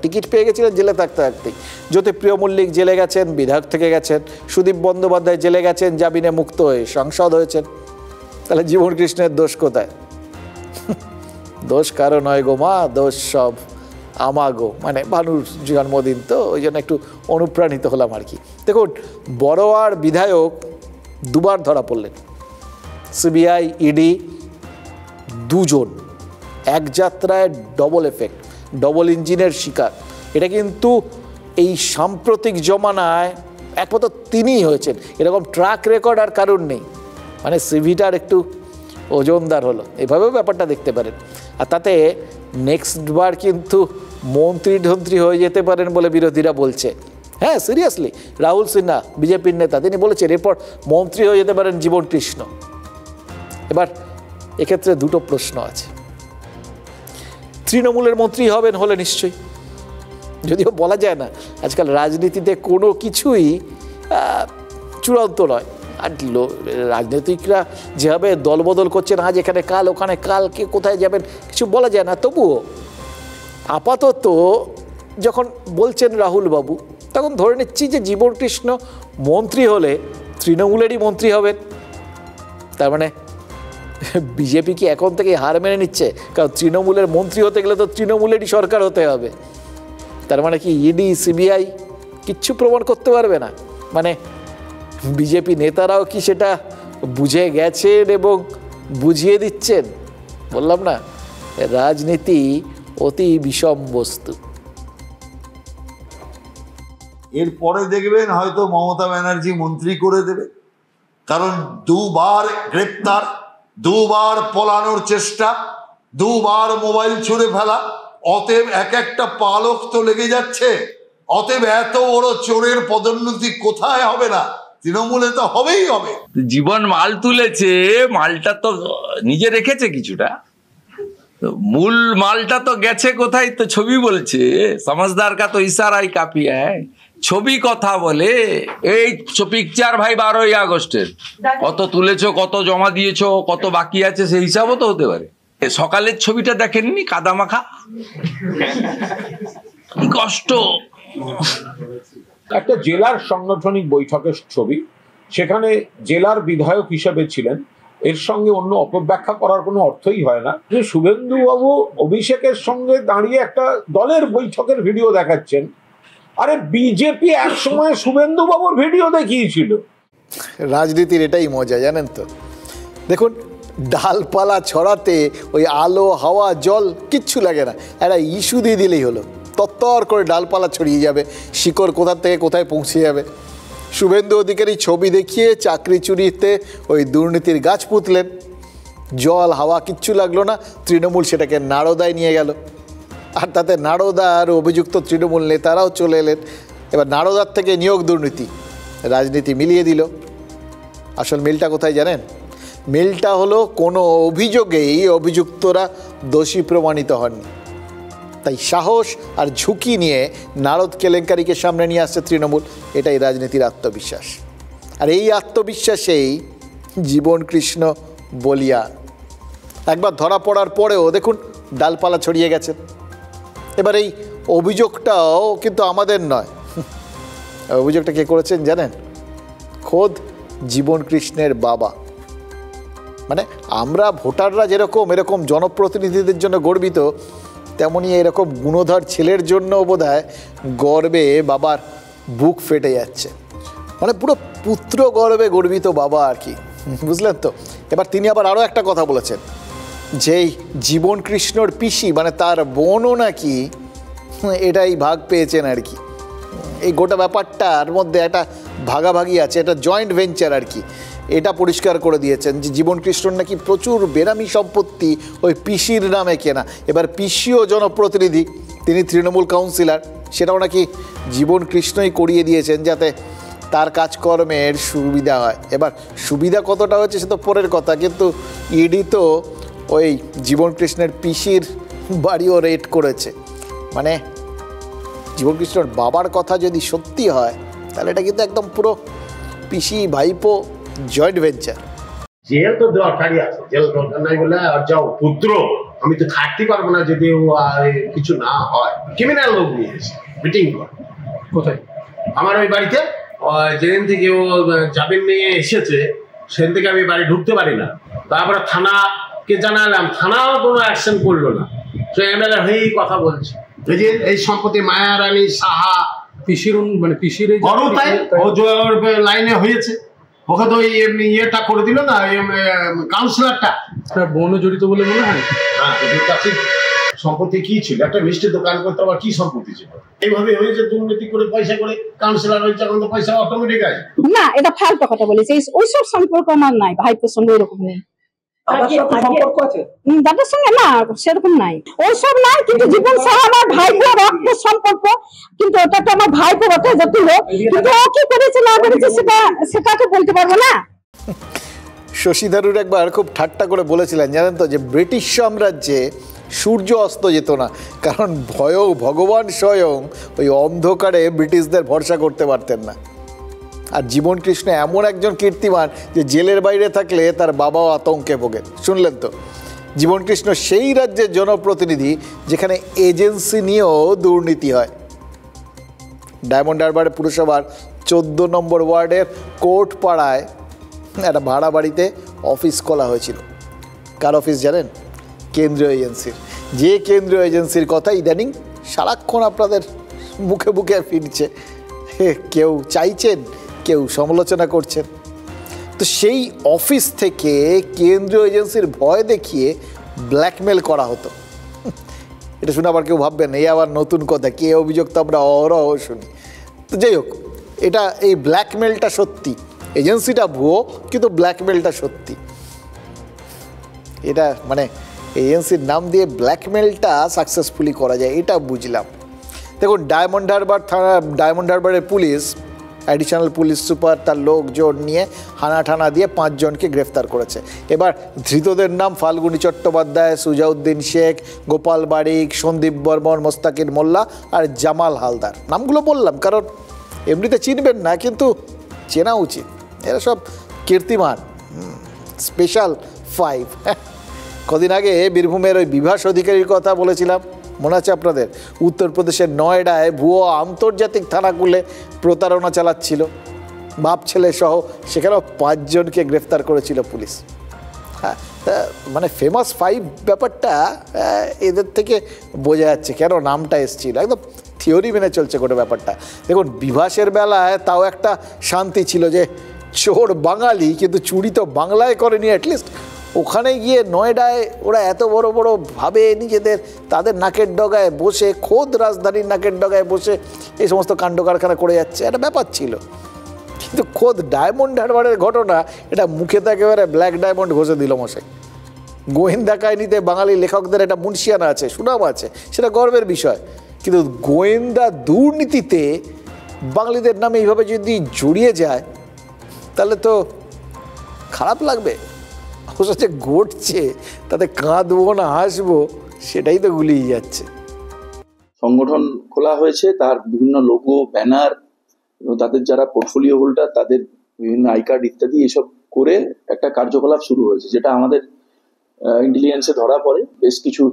টিকিট পেয়ে গেছিলেন জেলে থাকতে থাকতেই। জ্যোতিপ্রিয় মল্লিক জেলে গেছেন, বিধায়ক থেকে গেছেন। সুদীপ বন্দ্যোপাধ্যায় জেলে গেছেন, জামিনে মুক্ত হয়ে সাংসদ হয়েছেন। তাহলে জীবন কৃষ্ণের দোষ কোথায়? দোষ কারো নয় গো মা, দোষ সব আমাগো। মানে ভানুর জন্মদিন তো, ওই জন্য একটু অনুপ্রাণিত হলাম আর কি। দেখুন, বড়োয়ার বিধায়ক দুবার ধরা পড়লেন, সিবিআই, ইডি, দুজন এক যাত্রায়, ডবল এফেক্ট, ডবল ইঞ্জিনের শিকার। এটা কিন্তু এই সাম্প্রতিক জমানায় একমাত্র তিনিই হয়েছেন। এরকম ট্র্যাক রেকর্ড আর কারণ নেই। মানে সিভিটার একটু ওজনদার হলো, এভাবেও ব্যাপারটা দেখতে পারেন। আর তাতে নেক্সট বার কিন্তু মন্ত্রী হয়ে যেতে পারেন বলে বিরোধীরা বলছে। হ্যাঁ, সিরিয়াসলি, রাহুল সিনহা বিজেপির নেতা, তিনি বলেছেন এরপর মন্ত্রী হয়ে যেতে পারেন জীবন কৃষ্ণ। এবার এক্ষেত্রে দুটো প্রশ্ন আছে। তৃণমূলের মন্ত্রী হবেন, হলে নিশ্চয়ই, যদিও বলা যায় না, আজকাল রাজনীতিতে কোনো কিছুই চূড়ান্ত নয়। আর রাজনৈতিকরা যেভাবে দলবদল করছেন, আজ এখানে কাল ওখানে, কাল কে কোথায় যাবেন কিছু বলা যায় না। তবুও আপাতত যখন বলছেন রাহুল বাবু, তখন ধরে নিচ্ছি যে জীবনকৃষ্ণ মন্ত্রী হলে তৃণমূলেরই মন্ত্রী হবেন। তার মানে বিজেপি কি এখন থেকে হার মেনে নিচ্ছে? কারণ তৃণমূলের মন্ত্রী হতে গেলে তো তৃণমূলেরই সরকার হতে হবে। তার মানে কি ইডি সিবিআই কিচ্ছু প্রমাণ করতে পারবে না? মানে বিজেপি নেতারাও কি সেটা বুঝে গেছেন এবং বুঝিয়ে দিচ্ছেন? বললাম না, রাজনীতি অতি বিষম বস্তু। এরপরে দেখবেন হয়তো মমতা ব্যানার্জি মন্ত্রী করে দেবে, কারণ দুবার গ্রেপ্তার, দুবার পলানোর চেষ্টা, দুবার মোবাইল ছুঁড়ে ফেলা, অতএব এক একটা পালক তো লেগে যাচ্ছে। অতএব এত বড় চোরের পদোন্নতি কোথায় হবে না? তৃণমূলে তো হবেই হবে। জীবন মাল তুলেছে, মালটা তো নিজে রেখেছে কিছুটা, মূল মালটা তো গেছে কোথায়? তো ছবি বলছে, সমঝদার কা তো ইশারাই কাফি হ্যায়। ছবি কথা বলে। এই পিকচার ভাই 12ই আগস্টের কত তুলেছো, কত জমা দিয়েছো, কত বাকি আছে, সেই হিসাবও তো হতে পারে। সকালের ছবিটা দেখেননি? কাদামাখা, কি কষ্ট। একটা জেলার সাংগঠনিক বৈঠকের ছবি, সেখানে জেলার বিধায়ক হিসেবে ছিলেন। এর সঙ্গে অন্য অপব্যাখ্যা করার কোনো অর্থই হয় না যে শুভেন্দুবাবু অভিষেকের সঙ্গে দাঁড়িয়ে একটা দলের বৈঠকের ভিডিও দেখাচ্ছেন। আরে বিজেপি এক সময় শুভেন্দুবাবুর ভিডিও দেখিয়েছিল। রাজনীতির এটাই মজা, জানেন তো। দেখুন, ডালপালা ছড়াতে ওই আলো হাওয়া জল কিচ্ছু লাগে না, একটা ইস্যু দিয়ে দিলেই হলো, তত্তর করে ডালপালা ছড়িয়ে যাবে, শিকড় কোথা থেকে কোথায় পৌঁছে যাবে। শুভেন্দু অধিকারী ছবি দেখিয়ে চাকরি চুরিতে ওই দুর্নীতির গাছ পুঁতলেন, জল হাওয়া কিচ্ছু লাগলো না, তৃণমূল সেটাকে নারদায় নিয়ে গেল। আর তাতে নারদা আর অভিযুক্ত তৃণমূল নেতারাও চলে এলেন। এবার নারদার থেকে নিয়োগ দুর্নীতি, রাজনীতি মিলিয়ে দিল। আসল মিলটা কোথায় জানেন? মিলটা হলো কোনো অভিযোগেই অভিযুক্তরা দোষী প্রমাণিত হননি। তাই সাহস আর ঝুঁকি নিয়ে নারদ কেলেঙ্কারিকে সামনে নিয়ে আসছে তৃণমূল। এটাই রাজনীতির আত্মবিশ্বাস। আর এই আত্মবিশ্বাসেই জীবনকৃষ্ণ বলিয়া একবার ধরা পড়ার পরেও দেখুন ডালপালা ছড়িয়ে গেছেন। এবার এই অভিযোগটাও কিন্তু আমাদের নয়, অভিযোগটা কে করেছেন জানেন? খোদ জীবনকৃষ্ণের বাবা। মানে আমরা ভোটাররা যেরকম এরকম জনপ্রতিনিধিদের জন্য গর্বিত, তেমনি এরকম গুণধর ছেলের জন্য বোধহয় গর্বে বাবার বুক ফেটে যাচ্ছে। মানে পুরো পুত্র গর্বে গর্বিত বাবা আর কি, বুঝলেন তো। এবার তিনি আবার আরও একটা কথা বলেছেন, যেই জীবনকৃষ্ণর পিসি মানে তার বোনও নাকি এটাই ভাগ পেয়েছেন আর কি। এই গোটা ব্যাপারটার মধ্যে একটা ভাগাভাগি আছে, এটা জয়েন্ট ভেঞ্চার আর কি। এটা পরিষ্কার করে দিয়েছেন যে জীবনকৃষ্ণর নাকি প্রচুর বেনামি সম্পত্তি ওই পিসির নামে কেনা। এবার পিসিও জনপ্রতিনিধি, তিনি তৃণমূল কাউন্সিলর, সেটাও নাকি জীবনকৃষ্ণই করিয়ে দিয়েছেন যাতে তার কাজকর্মের সুবিধা হয়। এবার সুবিধা কতটা হচ্ছে সে তো পরের কথা, কিন্তু ইডি তো ওই জীবনকৃষ্ণের পিসির বাড়িও রেড করেছে। মানে জীবনকৃষ্ণর বাবার কথা যদি সত্যি হয় তাহলে এটা কিন্তু একদম পুরো পিসি ভাইপো জয়েন্ট ভেঞ্চার। জেল তো দরকারই আছে, জেল দরকার নাই বলে আর যাও পুত্র আমি তো থাকতে পারবো না যদি কিছু না হয়। ক্রিমিনাল লোক নিয়ে এসে মিটিং কর কোথায়? আমার ওই বাড়িতে যেদিন থেকে ও জামিন নিয়ে এসেছে সেদিন থেকে আমি বাড়ি ঢুকতে পারি না। তারপরে থানাকে জানালাম, থানাও কোনো অ্যাকশন করলো না। তো এমএলএ হয়েই কথা বলছে এই সম্পত্তি মায়া রানী সাহা পিসির মানে পিসির বড়, তাই ও লাইনে হয়েছে, ওকে তো ইয়েটা করে দিল না কাউন্সিলরটা। বোনও জড়িত বলে মনে হয়। হ্যাঁ, সম্পত্তি কি ছিল? একটা মিষ্টির দোকান করতে আবার কি সম্পত্তি ছিল? এইভাবে হয়েছে দুর্নীতি করে পয়সা করে কাউন্সিলর হয়েছে, এখন তো পয়সা অটোমেটিক আছে না। এটা ফালতু কথা বলেছে, ওইসব সম্পর্ক আমার নাই, ভাইপোর সঙ্গে এরকম নেই। দাদার সঙ্গে না সেরকম নাই, ওইসব নাই। কিন্তু জীবন সাহা আমার ভাইপো, রক্তের সম্পর্ক, কিন্তু ওটা তো আমার ভাইপো বটে যতই হোক, কিন্তু ও কি করেছে না করেছে সেটাকে বলতে পারবো না। শশী থারুর একবার খুব ঠাট্টা করে বলেছিলেন জানেন তো, যে ব্রিটিশ সাম্রাজ্যে সূর্য অস্ত যেত না, কারণ ভগবান স্বয়ং ওই অন্ধকারে ব্রিটিশদের ভরসা করতে পারতেন না। আর জীবনকৃষ্ণ এমন একজন কীর্তিমান যে জেলের বাইরে থাকলে তার বাবাও আতঙ্কে ভোগেন। শুনলেন তো, জীবনকৃষ্ণ সেই রাজ্যের জনপ্রতিনিধি যেখানে এজেন্সি নিয়েও দুর্নীতি হয়। ডায়মন্ড হারবার পুরসভার 14 নম্বর ওয়ার্ডের কোর্টপাড়ায় একটা ভাড়া বাড়িতে অফিস খোলা হয়েছিল। কার অফিস জানেন? কেন্দ্রীয় এজেন্সির। যে কেন্দ্রীয় এজেন্সির কথা ইদানিং সারাক্ষণ আপনাদের মুখে মুখে ফিরছে, কেউ চাইছেন, কেউ সমালোচনা করছেন। তো সেই অফিস থেকে কেন্দ্রীয় এজেন্সির ভয় দেখিয়ে ব্ল্যাকমেল করা হতো। এটা শুনে আবার কেউ ভাববেন এই আবার নতুন কথা, কে অভিযোগ তো আমরা অহরহ শুনি। তো যাই হোক, এটা এই ব্ল্যাকমেলটা সত্যি, এজেন্সিটা ভুয়ো কিন্তু ব্ল্যাকমেলটা সত্যি। এটা মানে এজেন্সির নাম দিয়ে ব্ল্যাকমেলটা সাকসেসফুলি করা যায়, এটা বুঝলাম। দেখুন, ডায়মন্ড হারবারের পুলিশ, অ্যাডিশনাল পুলিশ সুপার তার লোকজন নিয়ে হানাঠানা দিয়ে 5 জনকে গ্রেফতার করেছে। এবার ধৃতদের নাম ফাল্গুনী চট্টোপাধ্যায়, সুজাউদ্দিন শেখ, গোপাল বারিক, সন্দীপ বর্মন, মোস্তাকির মোল্লা আর জামাল হালদার। নামগুলো বললাম কারণ এমনিতে চিনবেন না, কিন্তু চেনা উচিত। এরা সব কীর্তিমান, স্পেশাল 5। কদিন আগে বীরভূমের ওই বিভাস অধিকারীর কথা বলেছিলাম, মনে আছে আপনাদের? উত্তরপ্রদেশের নয়ডায় ভুয়ো আন্তর্জাতিক থানা খুলে প্রতারণা চালাচ্ছিল, বাপ ছেলে সহ। সেখানেও 5 জনকে গ্রেফতার করেছিল পুলিশ। হ্যাঁ, মানে ফেমাস 5 ব্যাপারটা এদের থেকে বোঝা যাচ্ছে কেন নামটা এসেছিল। একদম থিওরি মেনে চলছে গোটা ব্যাপারটা। দেখুন, বিভাসের বেলায় তাও একটা শান্তি ছিল যে চোর বাঙালি, কিন্তু চুরি তো বাংলায় করেনি। অ্যাটলিস্ট ওখানে গিয়ে নয়ডায় ওরা এত বড় বড় ভাবে নিজেদের, তাদের নাকের ডগায় বসে, খোদ রাজধানীর নাকের ডগায় বসে এই সমস্ত কাণ্ড কারখানা করে যাচ্ছে, একটা ব্যাপার ছিল। কিন্তু খোদ ডায়মন্ড হারবারের ঘটনা, এটা মুখে তো একেবারে ব্ল্যাক ডায়মন্ড ঘষে দিল মশাই। গোয়েন্দা কাহিনীতে বাঙালি লেখকদের একটা মুন্সিয়ানা আছে, সুনাম আছে, সেটা গর্বের বিষয়। কিন্তু গোয়েন্দা দুর্নীতিতে বাঙালিদের নামে এইভাবে যদি জড়িয়ে যায় তাহলে তো খারাপ লাগবে। অবশ্য যে ঘটছে তাতে কাঁদবো না হাসবো সেটাই তো গুলিয়ে যাচ্ছে। সংগঠন খোলা হয়েছে, তার বিভিন্ন লোগো, ব্যানার এবং তাদের যারা পোর্টফোলিও হোল্ডার তাদের বিভিন্ন আই কার্ড ইত্যাদি এসব করে একটা কার্যকলাপ শুরু হয়েছে, যেটা আমাদের ইন্টেলিজেন্সে ধরা পড়ে। বেশ কিছু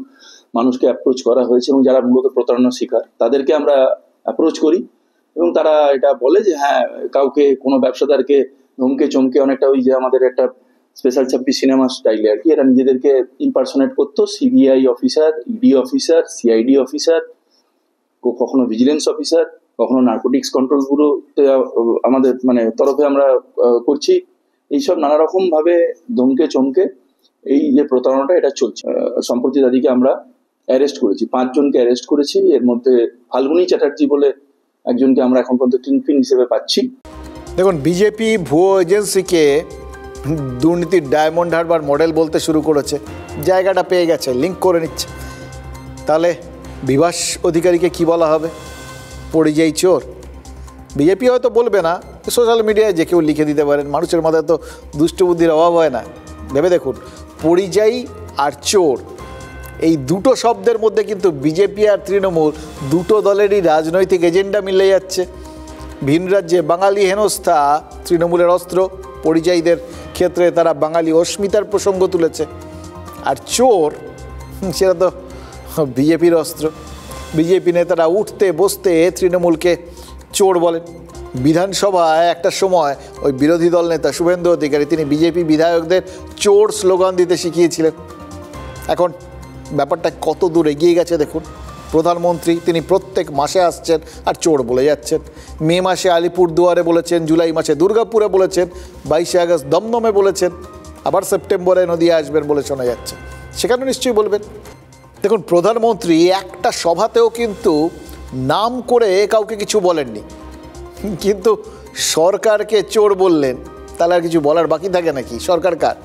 মানুষকে অ্যাপ্রোচ করা হয়েছে এবং যারা মূলত প্রতারণার শিকার তাদেরকে আমরা অ্যাপ্রোচ করি এবং তারা এটা বলে যে হ্যাঁ, কাউকে কোনো ব্যবসাদারকে ধমকে চমকে, অনেকটা ওই যে আমাদের একটা স্পেশাল 26 সিনেমা স্টাইলে আর কি, এরা নিজেদেরকে ইম্পারসোনেট করতো। CBI officer, ED officer, CID officer, কখনো ভিজিলেন্স অফিসার, কখনো নার্কোটিক্স কন্ট্রোল ব্যুরোতে আমাদের মানে তরফে আমরা করছি। এইসব নানা রকম ভাবে ধমকে চমকে এই যে প্রতারণাটা এটা চলছে। সম্প্রতি তাদেরকে আমরা অ্যারেস্ট করেছি, 5 জনকে অ্যারেস্ট করেছি। এর মধ্যে ফাল্গুনী চ্যাটার্জি বলে একজনকে আমরা এখন পর্যন্ত কিংপিন হিসেবে পাচ্ছি। দেখুন, বিজেপি ভুয়ো এজেন্সিকে দুর্নীতির ডায়মন্ড হারবার মডেল বলতে শুরু করেছে, জায়গাটা পেয়ে গেছে, লিঙ্ক করে নিচ্ছে। তাহলে বিভাস অধিকারীকে কি বলা হবে? পরিযায়ী চোর। বিজেপি হয়তো বলবে না, সোশ্যাল মিডিয়ায় যে কেউ লিখে দিতে পারেন, মানুষের মাথায় তো দুষ্ট বুদ্ধির অভাব হয় না। ভেবে দেখুন, পরিযায়ী আর চোর, এই দুটো শব্দের মধ্যে কিন্তু বিজেপি আর তৃণমূল দুটো দলেরই রাজনৈতিক এজেন্ডা মিলে যাচ্ছে। ভিন রাজ্যে বাঙালি হেনস্থা তৃণমূলের অস্ত্র, পরিযায়ীদের ক্ষেত্রে তারা বাঙালি অস্মিতার প্রসঙ্গ তুলেছে। আর চোর, সেটা তো বিজেপির অস্ত্র। বিজেপি নেতারা উঠতে বসতে তৃণমূলকে চোর বলেন। বিধানসভায় একটা সময় ওই বিরোধী দল নেতা শুভেন্দু অধিকারী, তিনি বিজেপি বিধায়কদের চোর স্লোগান দিতে শিখিয়েছিলেন। এখন ব্যাপারটা কত দূর এগিয়ে গেছে দেখুন। প্রধানমন্ত্রী তিনি প্রত্যেক মাসে আসছেন আর চোর বলে যাচ্ছেন। মে মাসে আলিপুরদুয়ারে বলেছেন, জুলাই মাসে দুর্গাপুরে বলেছেন, 22শে আগস্ট দমদমে বলেছেন, আবার সেপ্টেম্বরে নদিয়া আসবেন বলে শোনা যাচ্ছে। সেখানে নিশ্চয়ই বলবেন। দেখুন, প্রধানমন্ত্রী একটা সভাতেও কিন্তু নাম করে কাউকে কিছু বলেননি, কিন্তু সরকারকে চোর বললেন। তাহলে আর কিছু বলার বাকি থাকে নাকি? সরকার কার?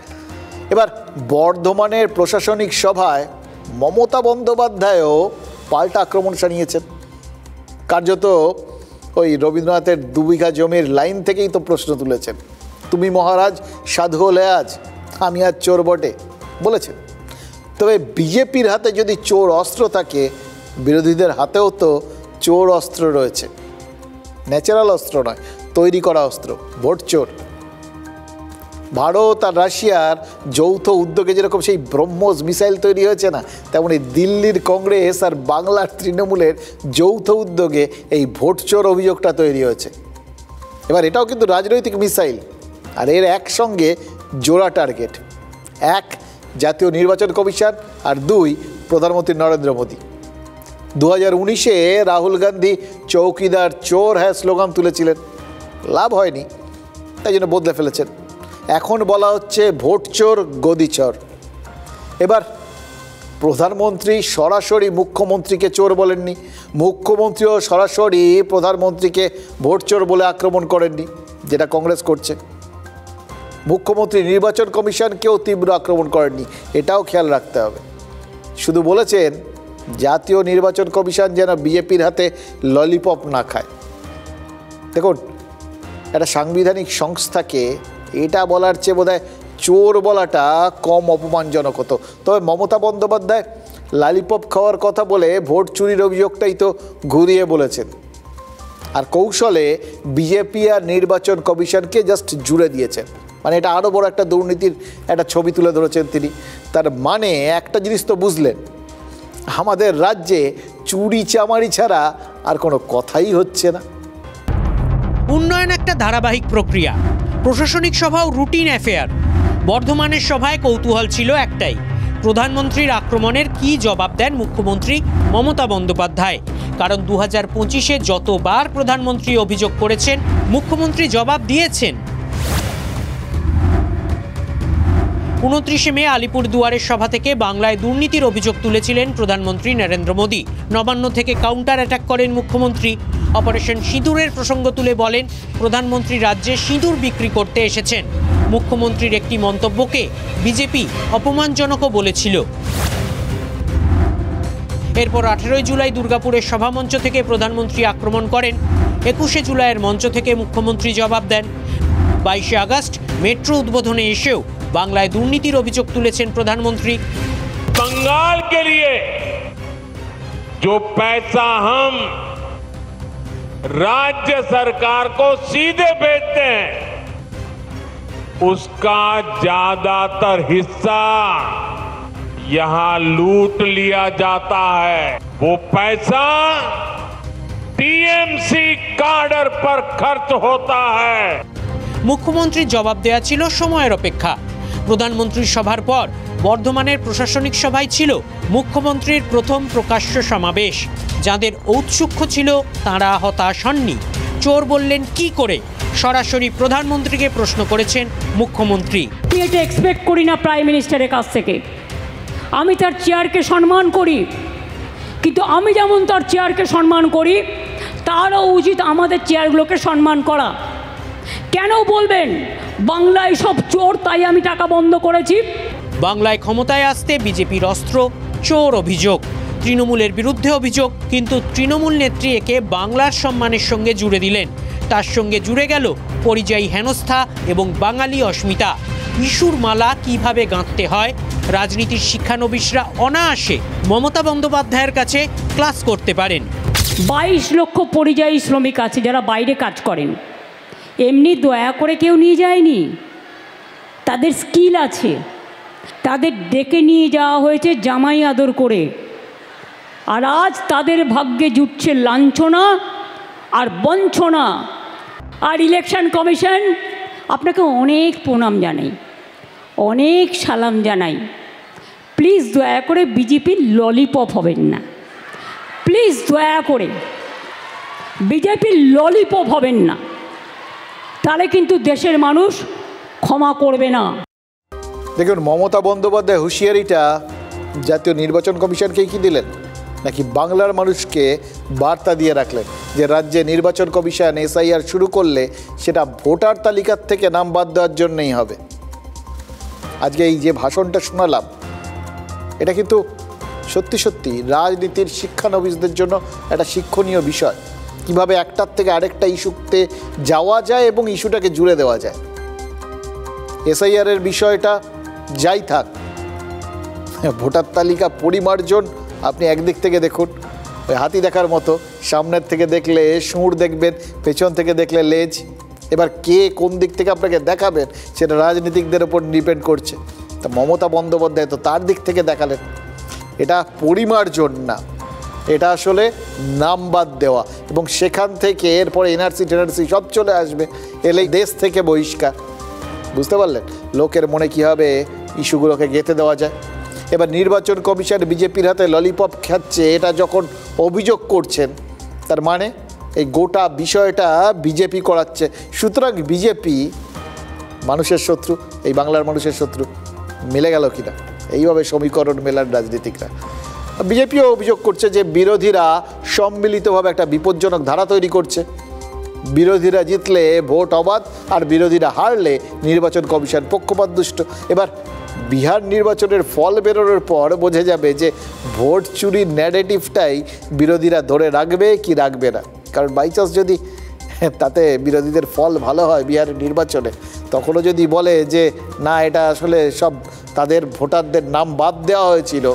এবার বর্ধমানের প্রশাসনিক সভায় মমতা বন্দ্যোপাধ্যায়ও পাল্টা আক্রমণ শানিয়েছেন। কার্যত ওই রবীন্দ্রনাথের 2 বিঘা জমির লাইন থেকেই তো প্রশ্ন তুলেছেন। তুমি মহারাজ সাধু হলে আজ, আমি আর চোর বটে বলেছেন। তবে বিজেপির হাতে যদি চোর অস্ত্র থাকে, বিরোধীদের হাতেও তো চোর অস্ত্র রয়েছে। ন্যাচারাল অস্ত্র নয়, তৈরি করা অস্ত্র, ভোট চোর। ভারত আর রাশিয়ার যৌথ উদ্যোগে যেরকম সেই ব্রহ্মোস মিসাইল তৈরি হয়েছে না, তেমনি দিল্লির কংগ্রেস আর বাংলার তৃণমূলের যৌথ উদ্যোগে এই ভোট চোর অভিযোগটা তৈরি হয়েছে। এবার এটাও কিন্তু রাজনৈতিক মিসাইল, আর এর একসঙ্গে জোড়া টার্গেট। এক, জাতীয় নির্বাচন কমিশন, আর দুই, প্রধানমন্ত্রী নরেন্দ্র মোদী। 2019-এ রাহুল গান্ধী চৌকিদার চোর হ্যাঁ স্লোগান তুলেছিলেন, লাভ হয়নি, তাই জন্য বদলে ফেলেছেন। এখন বলা হচ্ছে ভোট চোর গদি চোর। এবার প্রধানমন্ত্রী সরাসরি মুখ্যমন্ত্রীকে চোর বলেননি, মুখ্যমন্ত্রীও সরাসরি প্রধানমন্ত্রীকে ভোট চোর বলে আক্রমণ করেননি, যেটা কংগ্রেস করছে। মুখ্যমন্ত্রী নির্বাচন কমিশনকেও তীব্র আক্রমণ করেননি, এটাও খেয়াল রাখতে হবে। শুধু বলেছেন জাতীয় নির্বাচন কমিশন যেন বিজেপির হাতে ললিপপ না খায়। দেখুন, একটা সাংবিধানিক সংস্থাকে এটা বলার চেয়ে বোধহয় চোর বলাটা কম অপমানজনক হতো। তবে মমতা বন্দ্যোপাধ্যায় ললিপপ খাওয়ার কথা বলে ভোট চুরির অভিযোগটাই তো ঘুরিয়ে বলেছেন, আর কৌশলে বিজেপি আর নির্বাচন কমিশনকে জাস্ট জুড়ে দিয়েছেন। মানে এটা আরও বড় একটা দুর্নীতির একটা ছবি তুলে ধরেছেন তিনি। তার মানে একটা জিনিস তো বুঝলেন, আমাদের রাজ্যে চুরি চামারি ছাড়া আর কোনো কথাই হচ্ছে না। উন্নয়ন একটা ধারাবাহিক প্রক্রিয়া, প্রশাসনিক সভাও রুটিন অ্যাফেয়ার। বর্ধমানের সভায় কৌতূহল ছিল একটাই, প্রধানমন্ত্রীর আক্রমণের কি জবাব দেন মুখ্যমন্ত্রী মমতা বন্দ্যোপাধ্যায়। কারণ 2025-এ যতবার প্রধানমন্ত্রী অভিযোগ করেছেন, মুখ্যমন্ত্রী জবাব দিয়েছেন। 29 মে আলিপুরদুয়ারের সভা থেকে বাংলায় দুর্নীতির অভিযোগ তুলেছিলেন প্রধানমন্ত্রী নরেন্দ্র মোদী। নবান্ন থেকে কাউন্টার অ্যাটাক করেন মুখ্যমন্ত্রী। অপারেশন সিঁদুরের প্রসঙ্গ তুলে বলেন প্রধানমন্ত্রী রাজ্যে সিঁদুর বিক্রি করতে এসেছেন। মুখ্যমন্ত্রীর একটি মন্তব্যকে বিজেপি অপমানজনকও বলেছিল। এরপর 18 জুলাই দুর্গাপুরের সভামঞ্চ থেকে প্রধানমন্ত্রী আক্রমণ করেন। 21 জুলাইয়ের মঞ্চ থেকে মুখ্যমন্ত্রী জবাব দেন। 22 আগস্ট মেট্রো উদ্বোধনে এসেও বাংলায় দুর্নীতির অভিযোগ তুলেছেন প্রধানমন্ত্রী। बंगाल के लिए जो पैसा हम राज्य सरकार को सीधे भेजते हैं, उसका ज्यादातर हिस्सा यहां लूट लिया जाता है। वो पैसा टीएमसी कार्डर पर खर्च होता है। মুখ্যমন্ত্রীর জবাব দেওয়া ছিল সময়ের অপেক্ষা। প্রধানমন্ত্রীর সভার পর বর্ধমানের প্রশাসনিক সভায় ছিল মুখ্যমন্ত্রীর প্রথম প্রকাশ্য সমাবেশ। যাদের ঔৎসুক্য ছিল তাঁরা হতাশ হননি। চোর বললেন কি করে, সরাসরি প্রধানমন্ত্রীকে প্রশ্ন করেছেন মুখ্যমন্ত্রী। আমি এটা এক্সপেক্ট করি না প্রাইম মিনিস্টারের কাছ থেকে। আমি তার চেয়ারকে সম্মান করি, কিন্তু আমি যেমন তার চেয়ারকে সম্মান করি, তারও উচিত আমাদের চেয়ারগুলোকে সম্মান করা। কেন বলবেন বাংলায় সব চোর, তাই আমি টাকা বন্ধ করেছি? বাংলায় ক্ষমতায় আসতে বিজেপির অস্ত্র চোর অভিযোগ, তৃণমূলের বিরুদ্ধে অভিযোগ, কিন্তু তৃণমূল নেত্রী একে বাংলার সম্মানের সঙ্গে জুড়ে দিলেন। তার সঙ্গে জুড়ে গেল পরিযায়ী হেনস্থা এবং বাঙালি অস্মিতা। ইস্যুর মালা কিভাবে গাঁথতে হয় রাজনীতির শিক্ষানবিশরা অনায়াসে মমতা বন্দ্যোপাধ্যায়ের কাছে ক্লাস করতে পারেন। 22 লক্ষ পরিযায়ী শ্রমিক আছে যারা বাইরে কাজ করেন, এমনি দয়া করে কেউ নিয়ে যায়নি। তাদের স্কিল আছে, তাদের ডেকে নিয়ে যাওয়া হয়েছে জামাই আদর করে। আর আজ তাদের ভাগ্যে জুটছে লাঞ্ছনা আর বঞ্চনা। আর ইলেকশন কমিশন, আপনাকে অনেক প্রণাম জানাই, অনেক সালাম জানাই। প্লিজ দয়া করে বিজেপির ললিপপ হবেন না, প্লিজ দয়া করে বিজেপির ললিপপ হবেন না, তাহলে কিন্তু দেশের মানুষ ক্ষমা করবে না। দেখুন, মমতা বন্দ্যোপাধ্যায় হুঁশিয়ারিটা জাতীয় নির্বাচন কমিশনকেই কি দিলেন, নাকি বাংলার মানুষকে বার্তা দিয়ে রাখলেন যে রাজ্যে নির্বাচন কমিশন এসআইআর শুরু করলে সেটা ভোটার তালিকার থেকে নাম বাদ দেওয়ার জন্যই হবে। আজকে এই যে ভাষণটা শোনালাম, এটা কিন্তু সত্যি সত্যি রাজনীতির শিক্ষানবিশদের জন্য একটা শিক্ষণীয় বিষয়। কিভাবে একটার থেকে আরেকটা ইস্যুতে যাওয়া যায় এবং ইস্যুটাকে জুড়ে দেওয়া যায়। এসআইআরের বিষয়টা যাই থাক, ভোটার তালিকা পরিমার্জন আপনি একদিক থেকে দেখুন, ওই হাতি দেখার মতো, সামনের থেকে দেখলে সুর দেখবেন, পেছন থেকে দেখলে লেজ। এবার কে কোন দিক থেকে আপনাকে দেখাবেন সেটা রাজনীতিকদের ওপর ডিপেন্ড করছে। তা মমতা বন্দ্যোপাধ্যায় তো তার দিক থেকে দেখালেন। এটা পরিমার্জন না, এটা আসলে নাম বাদ দেওয়া, এবং সেখান থেকে এরপরে এনআরসি টেনআরসি সব চলে আসবে, এলেই দেশ থেকে বহিষ্কার। বুঝতে পারলেন লোকের মনে কীভাবে ইস্যুগুলোকে গেঁথে দেওয়া যায়। এবার নির্বাচন কমিশন বিজেপির হাতে ললিপপ খাচ্ছে, এটা যখন অভিযোগ করছেন, তার মানে এই গোটা বিষয়টা বিজেপি করাচ্ছে। সুতরাং বিজেপি মানুষের শত্রু, এই বাংলার মানুষের শত্রু। মিলে গেল কিনা এইভাবে সমীকরণ মেলার রাজনীতিকরা। বিজেপিও অভিযোগ করছে যে বিরোধীরা সম্মিলিতভাবে একটা বিপজ্জনক ধারা তৈরি করছে। বিরোধীরা জিতলে ভোট অবাধ, আর বিরোধীরা হারলে নির্বাচন কমিশন পক্ষপাতদুষ্ট। এবার বিহার নির্বাচনের ফল বেরোনোর পর বোঝা যাবে যে ভোট চুরির ন্যারেটিভটাই বিরোধীরা ধরে রাখবে কি রাখবে না। কারণ বাইচান্স যদি তাতে বিরোধীদের ফল ভালো হয় বিহারের নির্বাচনে, তখনও যদি বলে যে না এটা আসলে সব তাদের ভোটারদের নাম বাদ দেওয়া হয়েছিল,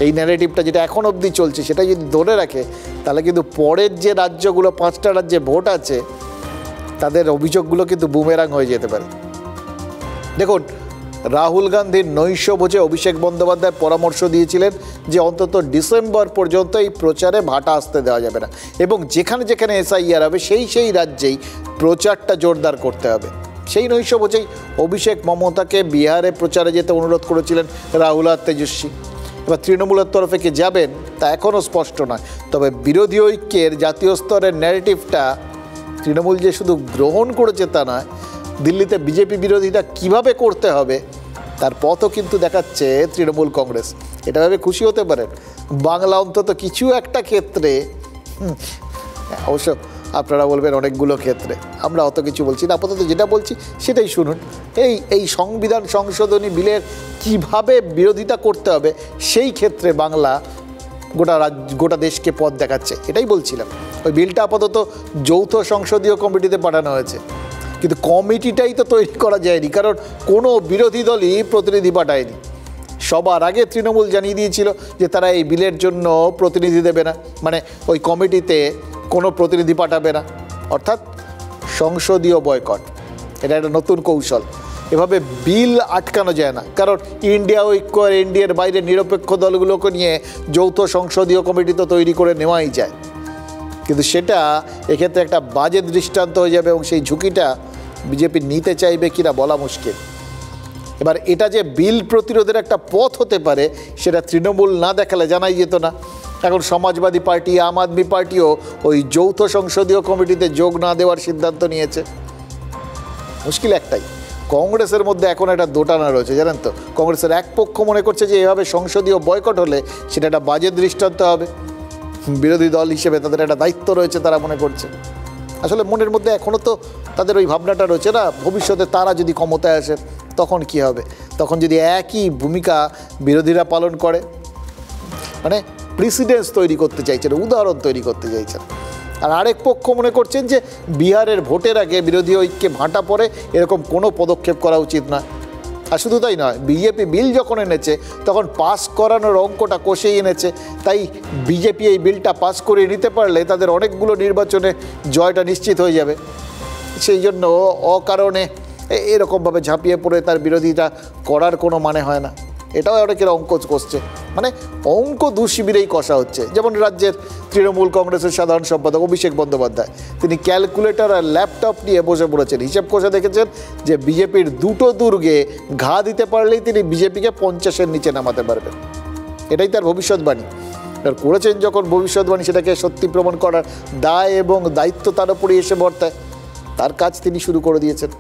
এই ন্যারেটিভটা যেটা এখন অবধি চলছে সেটা যদি ধরে রাখে, তাহলে কিন্তু পরের যে রাজ্যগুলো 5টা রাজ্যে ভোট আছে তাদের অভিযোগগুলো কিন্তু বুমেরাং হয়ে যেতে পারে। দেখুন, রাহুল গান্ধীর নৈশভোজে অভিষেক বন্দ্যোপাধ্যায় পরামর্শ দিয়েছিলেন যে অন্তত ডিসেম্বর পর্যন্ত এই প্রচারে ভাটা আসতে দেওয়া যাবে না, এবং যেখানে যেখানে এসআইআর হবে সেই রাজ্যেই প্রচারটা জোরদার করতে হবে। সেই নৈশভোজেই অভিষেক মমতাকে বিহারে প্রচারে যেতে অনুরোধ করেছিলেন রাহুল আর তেজস্বী। এবার তৃণমূলের তরফে কি যাবেন তা এখনও স্পষ্ট নয়, তবে বিরোধী ঐক্যের জাতীয় স্তরের ন্যারেটিভটা তৃণমূল যে শুধু গ্রহণ করেছে তা নয়, দিল্লিতে বিজেপি বিরোধিতা কিভাবে করতে হবে তার পথও কিন্তু দেখাচ্ছে তৃণমূল কংগ্রেস। এটা ভেবে খুশি হতে পারেন, বাংলা অন্তত কিছু একটা ক্ষেত্রে, অবশ্য আপনারা বলবেন অনেকগুলো ক্ষেত্রে, আমরা অত কিছু বলছি না, আপাতত যেটা বলছি সেটাই শুনুন। এই সংবিধান সংশোধনী বিলের কিভাবে বিরোধিতা করতে হবে সেই ক্ষেত্রে বাংলা গোটা দেশকে পথ দেখাচ্ছে, এটাই বলছিলাম। ওই বিলটা আপাতত যৌথ সংসদীয় কমিটিতে পাঠানো হয়েছে, কিন্তু কমিটিটাই তো তৈরি করা যায়নি, কারণ কোনো বিরোধী দলই প্রতিনিধি পাঠায়নি। সবার আগে তৃণমূল জানিয়ে দিয়েছিল যে তারা এই বিলের জন্য প্রতিনিধি দেবে না, মানে ওই কমিটিতে কোনো প্রতিনিধি পাঠাবে না, অর্থাৎ সংসদীয় বয়কট। এটা একটা নতুন কৌশল। এভাবে বিল আটকানো যায় না, কারণ ইন্ডিয়া ঐক্য আর এনডিএর বাইরে নিরপেক্ষ দলগুলোকে নিয়ে যৌথ সংসদীয় কমিটি তো তৈরি করে নেওয়াই যায়, কিন্তু সেটা এক্ষেত্রে একটা বাজে দৃষ্টান্ত হয়ে যাবে, এবং সেই ঝুঁকিটা বিজেপি নিতে চাইবে কিনা বলা মুশকিল। এবার এটা যে বিল প্রতিরোধের একটা পথ হতে পারে সেটা তৃণমূল না দেখালে জানাই যেত না। এখন সমাজবাদী পার্টি, আম আদমি পার্টিও ওই যৌথ সংসদীয় কমিটিতে যোগ না দেওয়ার সিদ্ধান্ত নিয়েছে। মুশকিল একটাই, কংগ্রেসের মধ্যে এখন একটা দোটানা রয়েছে, জানেন তো। কংগ্রেসের এক পক্ষ মনে করছে যে এভাবে সংসদীয় বয়কট হলে সেটা একটা বাজে দৃষ্টান্ত হবে, বিরোধী দল হিসেবে তাদের একটা দায়িত্ব রয়েছে তারা মনে করছে। আসলে মনের মধ্যে এখনও তো তাদের ওই ভাবনাটা রয়েছে না, ভবিষ্যতে তারা যদি ক্ষমতায় আসে তখন কি হবে, তখন যদি একই ভূমিকা বিরোধীরা পালন করে, মানে প্রেসিডেন্স তৈরি করতে চাইছেন, উদাহরণ তৈরি করতে চাইছেন। আর আরেক পক্ষ মনে করছেন যে বিহারের ভোটের আগে বিরোধী ঐক্যে ভাটা পড়ে এরকম কোনো পদক্ষেপ করা উচিত না। আর শুধু তাই নয়, বিজেপি বিল যখন এনেছে তখন পাস করানোর অঙ্কটা কষেই এনেছে, তাই বিজেপি এই বিলটা পাস করে নিতে পারলে তাদের অনেকগুলো নির্বাচনে জয়টা নিশ্চিত হয়ে যাবে। সেই জন্য অকারণে এরকমভাবে ঝাঁপিয়ে পড়ে তার বিরোধিতা করার কোনো মানে হয় না। এটাও অনেকের অঙ্ক কষছে, মানে অঙ্ক দুশিবিরেই কষা হচ্ছে। যেমন রাজ্যের তৃণমূল কংগ্রেসের সাধারণ সম্পাদক অভিষেক বন্দ্যোপাধ্যায়, তিনি ক্যালকুলেটর আর ল্যাপটপ নিয়ে বসে পড়েছেন, হিসেব কষে দেখেছেন যে বিজেপির দুটো দুর্গে ঘা দিতে পারলেই তিনি বিজেপিকে 50-এর নিচে নামাতে পারবেন। এটাই তার ভবিষ্যৎবাণী। আর করেছেন যখন ভবিষ্যৎবাণী, সেটাকে সত্যি প্রমাণ করার দায় এবং দায়িত্ব তার উপরেই এসে বর্তায়। তার কাজ তিনি শুরু করে দিয়েছেন।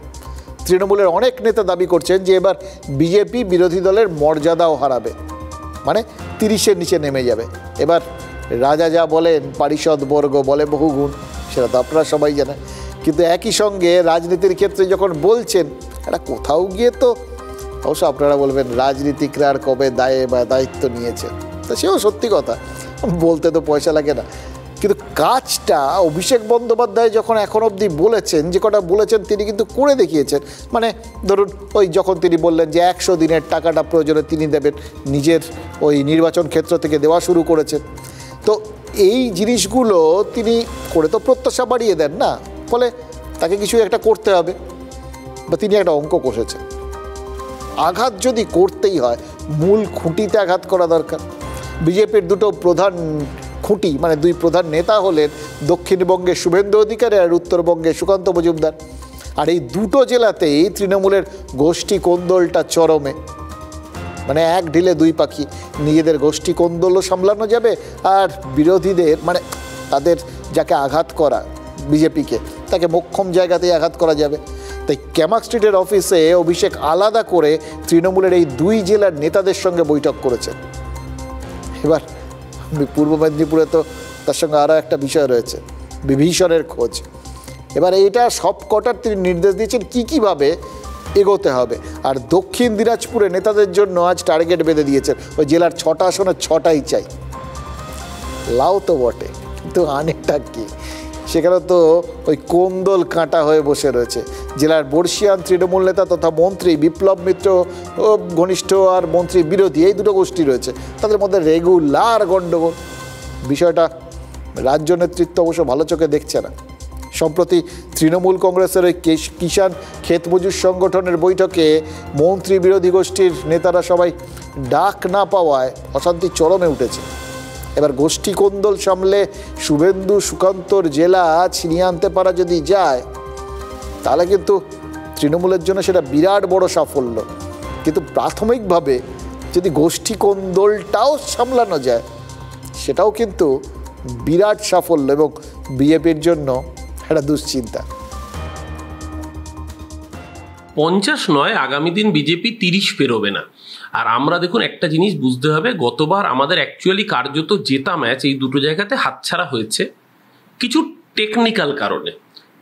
তৃণমূলের অনেক নেতা দাবি করছেন যে এবার বিজেপি বিরোধী দলের মর্যাদাও হারাবে, মানে 30-এর নিচে নেমে যাবে। এবার রাজা যা বলেন পারিষদ বর্গ বলে বহুগুণ, সেটা তো আপনারা সবাই জানেন, কিন্তু একই সঙ্গে রাজনীতির ক্ষেত্রে যখন বলছেন এটা কোথাও গিয়ে তো অবশ্য আপনারা বলবেন রাজনীতিকরা আর কবে দায়ে বা দায়িত্ব নিয়েছেন, তো সেও সত্যি কথা, বলতে তো পয়সা লাগে না। কিন্তু কাজটা অভিষেক বন্দ্যোপাধ্যায় যখন এখন অবধি বলেছেন, যে কটা বলেছেন তিনি কিন্তু করে দেখিয়েছেন। মানে ধরুন ওই যখন তিনি বললেন যে 100 দিনের টাকাটা প্রয়োজনে তিনি দেবেন, নিজের ওই নির্বাচন ক্ষেত্র থেকে দেওয়া শুরু করেছেন। তো এই জিনিসগুলো তিনি করে তো প্রত্যাশা বাড়িয়ে দেন না, ফলে তাকে কিছু একটা করতে হবে, বা তিনি একটা অঙ্ক কষেছেন। আঘাত যদি করতেই হয় মূল খুঁটিতে আঘাত করা দরকার। বিজেপির দুটো প্রধান খুঁটি, মানে দুই প্রধান নেতা হলেন দক্ষিণবঙ্গে শুভেন্দু অধিকারী আর উত্তরবঙ্গে সুকান্ত মজুমদার। আর এই দুটো জেলাতেই তৃণমূলের গোষ্ঠী কোন্দলটা চরমে। মানে এক ঢিলে দুই পাখি, নিজেদের গোষ্ঠী কোন্দলও সামলানো যাবে আর বিরোধীদের, মানে তাদের যাকে আঘাত করা বিজেপিকে, তাকে মোক্ষম জায়গাতেই আঘাত করা যাবে। তাই ক্যামাক স্ট্রিটের অফিসে অভিষেক আলাদা করে তৃণমূলের এই দুই জেলার নেতাদের সঙ্গে বৈঠক করেছেন। এবার পূর্ব মেদিনীপুরে তো তার সঙ্গে আরও একটা বিষয় রয়েছে, বিভীষণের খোঁজ। এবার এইটা সব কটার তিনি নির্দেশ দিয়েছেন কীভাবে এগোতে হবে। আর দক্ষিণ দিনাজপুরে নেতাদের জন্য আজ টার্গেট বেঁধে দিয়েছেন, ওই জেলার 6টা আসনে 6টাই চাই। লাও তো বটে, কিন্তু আনেটা কি? সেখানে তো ওই কোন্দল কাঁটা হয়ে বসে রয়েছে। জেলার বর্ষিয়ান তৃণমূল নেতা তথা মন্ত্রী বিপ্লব মিত্র ঘনিষ্ঠ আর মন্ত্রী বিরোধী, এই দুটো গোষ্ঠী রয়েছে, তাদের মধ্যে রেগুলার গণ্ডগোল। বিষয়টা রাজ্য নেতৃত্ব অবশ্য ভালো চোখে দেখছে না। সম্প্রতি তৃণমূল কংগ্রেসের ওই কিষাণ ক্ষেত মজুর সংগঠনের বৈঠকে মন্ত্রী বিরোধী গোষ্ঠীর নেতারা সবাই ডাক না পাওয়ায় অশান্তি চরমে উঠেছে। এবার গোষ্ঠী কোন্দল সামলে শুভেন্দু সুকান্তর জেলা ছিনিয়ে আনতে পারা যদি যায়, তাহলে কিন্তু তৃণমূলের জন্য সেটা বিরাট বড় সাফল্য। কিন্তু প্রাথমিকভাবে যদি গোষ্ঠী কোন্দলটাও সামলানো যায়, সেটাও কিন্তু বিরাট সাফল্য এবং বিজেপির জন্য একটা দুশ্চিন্তা। 50 নয়, আগামী দিন বিজেপি 30 পেরোবে না। আর আমরা দেখুন একটা জিনিস বুঝতে হবে, গতবার আমাদের অ্যাকচুয়ালি কার্যত জেতা ম্যাচ এই দুটো জায়গাতে হাতছাড়া হয়েছে কিছু টেকনিক্যাল কারণে।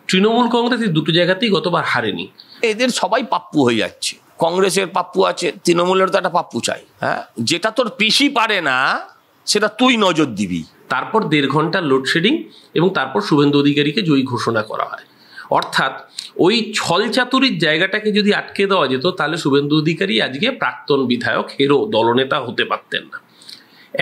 তৃণমূল কংগ্রেস এই দুটো জায়গাতেই গতবার হারেনি। এদের সবাই পাপ্পু হয়ে যাচ্ছে, কংগ্রেসের পাপ্পু আছে, তৃণমূলের তো একটা পাপ্পু চাই। হ্যাঁ, যেটা তোর পিসি পারে না সেটা তুই নজর দিবি। তারপর 1.5 ঘন্টা লোডশেডিং এবং তারপর শুভেন্দু অধিকারীকে জয়ী ঘোষণা করা হয়। অর্থাৎ ওই ছলচাতুরির জায়গাটাকে যদি আটকে দেওয়া যেত, তাহলে শুভেন্দু অধিকারী আজকে প্রাক্তন বিধায়ক হেরো দলনেতা হতে পারতেন না।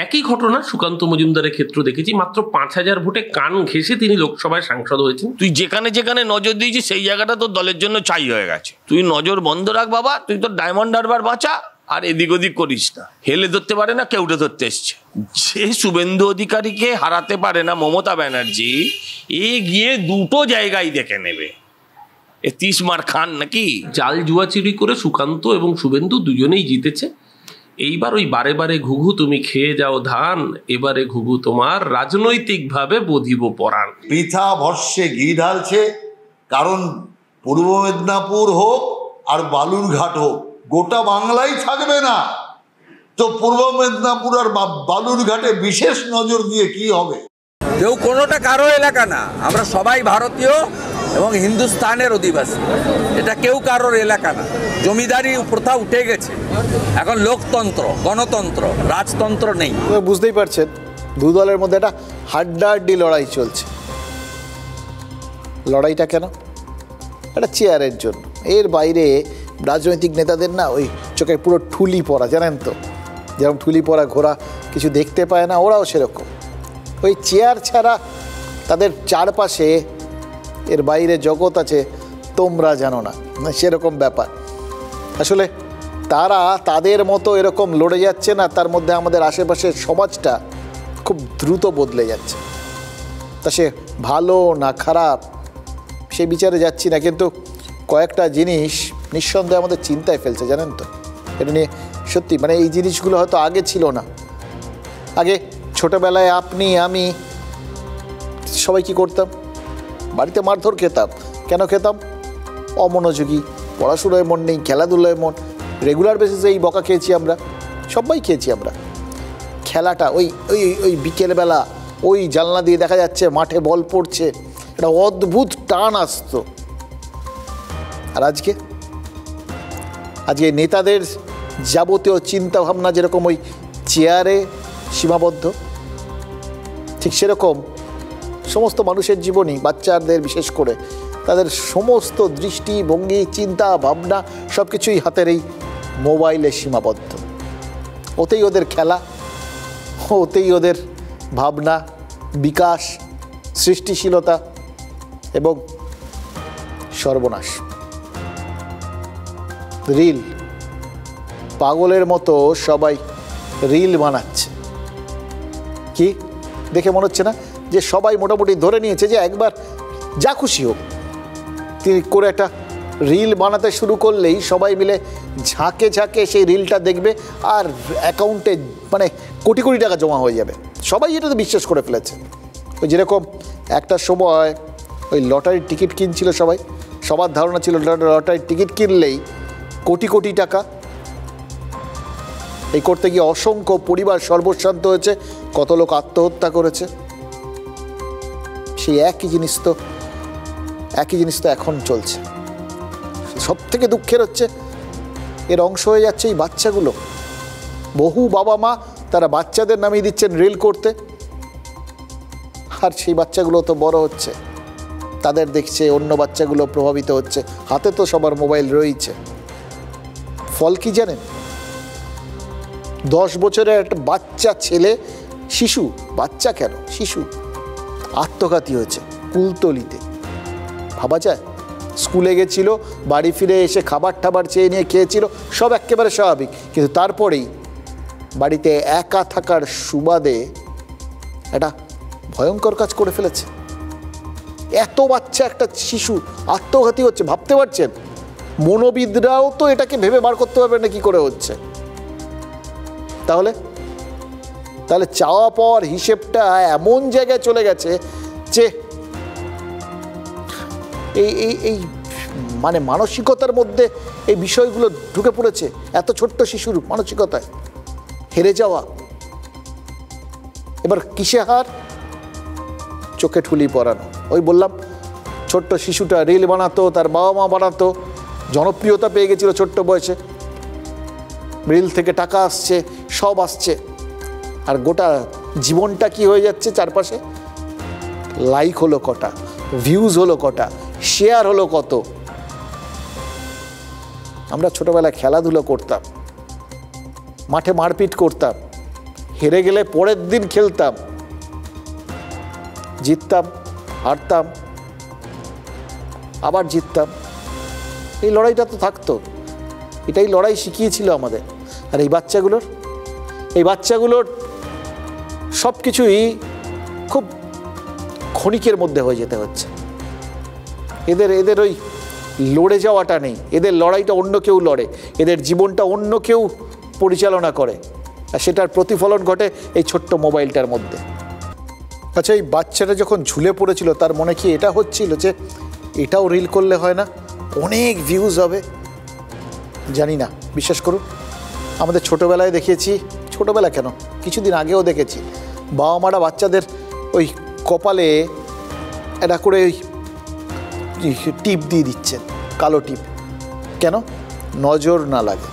একই ঘটনা সুকান্ত মজুমদারের ক্ষেত্রে দেখেছি, মাত্র 5000 ভোটে কান ঘেঁষে তিনি লোকসভায় সাংসদ হয়েছেন। তুই যেখানে যেখানে নজর দিয়েছিস সেই জায়গাটা তোর দলের জন্য চাই হয়ে গেছে। তুই নজর বন্ধ রাখ বাবা, তুই তোর ডায়মন্ড হারবার বাঁচা, আর এদিক ওদিক করিস না। হেলে ধরতে পারে না, কেউটে ধরতে এসছে। যে শুভেন্দু অধিকারীকে হারাতে পারে না মমতা ব্যানার্জি, এ গিয়ে দুটো জায়গায় দেখে নেবে। এ 30 মার খান নাকি? জাল জুয়া চুরি করে সুকান্ত এবং শুভেন্দু দুজনেই জিতেছে। এইবার ওই বারে বারে ঘুঘু তুমি খেয়ে যাও ধান, এবারে ঘুঘু তোমার রাজনৈতিকভাবে বধিব পরাণ। পৃথা ভস্যে ঘি ঢালছে, কারণ পূর্ব মেদিনীপুর হোক আর বালুরঘাট হোক, গোটা বাংলাই থাকবে না। তো পূর্ব মেদিনীপুর আর বালুরঘাটে বিশেষ নজর দিয়ে কি হবে? কেউ কোনোটা কারো এলাকা না, আমরা সবাই ভারতীয় এবং হিন্দুস্তানের অধিবাসী। এটা কেউ কারোর এলাকা না। জমিদারি প্রথা উঠে গেছে, এখন লোকতন্ত্র, গণতন্ত্র, রাজতন্ত্র নেই। বুঝতেই পারছেন দু দলের মধ্যে একটা হাড্ডাহাড্ডি লড়াই চলছে। লড়াইটা কেন? একটা চেয়ারের জন্য। এর বাইরে রাজনৈতিক নেতাদের না ওই চোখে পুরো ঠুলি পড়া, জানেন তো, যেরকম ঠুলি পড়া ঘোড়া কিছু দেখতে পায় না, ওরাও সেরকম। ওই চেয়ার ছাড়া তাদের চারপাশে এর বাইরে জগৎ আছে তোমরা জানো না, সেরকম ব্যাপার। আসলে তারা তাদের মতো এরকম লড়ে যাচ্ছে না, তার মধ্যে আমাদের আশেপাশের সমাজটা খুব দ্রুত বদলে যাচ্ছে। তা সে ভালো না খারাপ সে বিচারে যাচ্ছি না, কিন্তু কয়েকটা জিনিস নিঃসন্দেহে আমাদের চিন্তায় ফেলছে, জানেন তো। এটা নিয়ে সত্যি মানে এই জিনিসগুলো হয়তো আগে ছিল না। আগে ছোটোবেলায় আপনি আমি সবাই কী করতাম? বাড়িতে মারধর খেতাম। কেন খেতাম? অমনোযোগী, পড়াশোনায় মন নেই, খেলাধুলায় মন। রেগুলার বেসিসে এই বকা খেয়েছি আমরা, সবাই খেয়েছি আমরা। খেলাটা ওই ওই ওই বিকেলবেলা ওই জানলা দিয়ে দেখা যাচ্ছে মাঠে বল পড়ছে, একটা অদ্ভুত টান আসতো। আর আজকে নেতাদের যাবতীয় চিন্তাভাবনা যেরকম ওই চেয়ারে সীমাবদ্ধ, ঠিক সেরকম সমস্ত মানুষের জীবনই, বাচ্চাদের বিশেষ করে, তাদের সমস্ত দৃষ্টিভঙ্গি, চিন্তা ভাবনা সব কিছুই হাতের এই মোবাইলে সীমাবদ্ধ। ওতেই ওদের খেলা, ওতেই ওদের ভাবনা, বিকাশ, সৃষ্টিশীলতা এবং সর্বনাশ। রিল, পাগলের মতো সবাই রিল বানাচ্ছে। কি দেখে মনে হচ্ছে না যে সবাই মোটামুটি ধরে নিয়েছে যে একবার যা খুশি হোক তিনি করে একটা রিল বানাতে শুরু করলেই সবাই মিলে ঝাঁকে ঝাঁকে সেই রিলটা দেখবে আর অ্যাকাউন্টে মানে কোটি কোটি টাকা জমা হয়ে যাবে। সবাই এটাতে বিশ্বাস করে ফেলেছে। ওই যেরকম একটা সময় ওই লটারির টিকিট কিনছিল সবাই, সবার ধারণা ছিল লটারির টিকিট কিনলেই কোটি কোটি টাকা। এই করতে গিয়ে অসংখ্য পরিবার সর্বশান্ত হয়েছে, কত লোক আত্মহত্যা করেছে। সেই একই জিনিস তো এখন চলছে। সব থেকে দুঃখের হচ্ছে এর অংশ হয়ে যাচ্ছে এই বাচ্চাগুলো। বহু বাবা মা তারা বাচ্চাদের নামিয়ে দিচ্ছেন রিল করতে, আর সেই বাচ্চাগুলো তো বড় হচ্ছে, তাদের দেখছে অন্য বাচ্চাগুলো প্রভাবিত হচ্ছে। হাতে তো সবার মোবাইল রয়েছে। ফল কি জানেন? 10 বছরের একটা বাচ্চা ছেলে, শিশু, বাচ্চা কেন, শিশু, আত্মঘাতী হয়েছে কুলতলিতে। ভাবা যায়? স্কুলে গেছিল, বাড়ি ফিরে এসে খাবার চেয়ে নিয়ে খেয়েছিল, সব একেবারে স্বাভাবিক, কিন্তু তারপরেই বাড়িতে একা থাকার সুবাদে একটা ভয়ঙ্কর কাজ করে ফেলেছে। এত বাচ্চা একটা শিশু আত্মঘাতী হচ্ছে, ভাবতে পারছেন? মনোবিদরাও তো এটাকে ভেবে বার করতে পারবে না কি করে হচ্ছে। তাহলে চাওয়া পাওয়ার হিসেবটা এমন জায়গায় চলে গেছে যে এই মানে মানসিকতার মধ্যে এই বিষয়গুলো ঢুকে পড়েছে। এত ছোট্ট শিশুর মানসিকতায় হেরে যাওয়া। এবার কিসে হার? চোখে ঠুলি পরানো। ওই বললাম, ছোট্ট শিশুটা রিল বানাতো, তার বাবা মা বানাতো, জনপ্রিয়তা পেয়ে গেছিল ছোট্ট বয়সে, রিল থেকে টাকা আসছে, সব আসছে, আর গোটা জীবনটা কি হয়ে যাচ্ছে চারপাশে? লাইক হলো কটা, ভিউজ হলো কটা, শেয়ার হলো কত। আমরা ছোটবেলায় খেলাধুলো করতাম, মাঠে মারপিট করতাম, হেরে গেলে পরের দিন খেলতাম, জিততাম, হারতাম, আবার জিততাম। এই লড়াইটা তো থাকতো, এটাই লড়াই শিখিয়েছিল আমাদের। আর এই বাচ্চাগুলোর সব কিছুই খুব ক্ষণিকের মধ্যে হয়ে যেতে হচ্ছে। এদের ওই লড়ে যাওয়াটা নেই, এদের লড়াইটা অন্য কেউ লড়ে, এদের জীবনটা অন্য কেউ পরিচালনা করে, আর সেটার প্রতিফলন ঘটে এই ছোট্ট মোবাইলটার মধ্যে। আচ্ছা, এই বাচ্চাটা যখন ঝুলে পড়েছিল তার মনে কি এটা হচ্ছিল যে এটাও রিল করলে হয় না, অনেক ভিউজ হবে? জানি না, বিশ্বাস করুন আমাদের ছোটোবেলায় দেখেছি, ছোটোবেলা কেন কিছুদিন আগেও দেখেছি, বাবা মারা বাচ্চাদের ওই কপালে এটা করে ওই টিপ দিয়ে দিচ্ছেন, কালো টিপ। কেন? নজর না লাগে,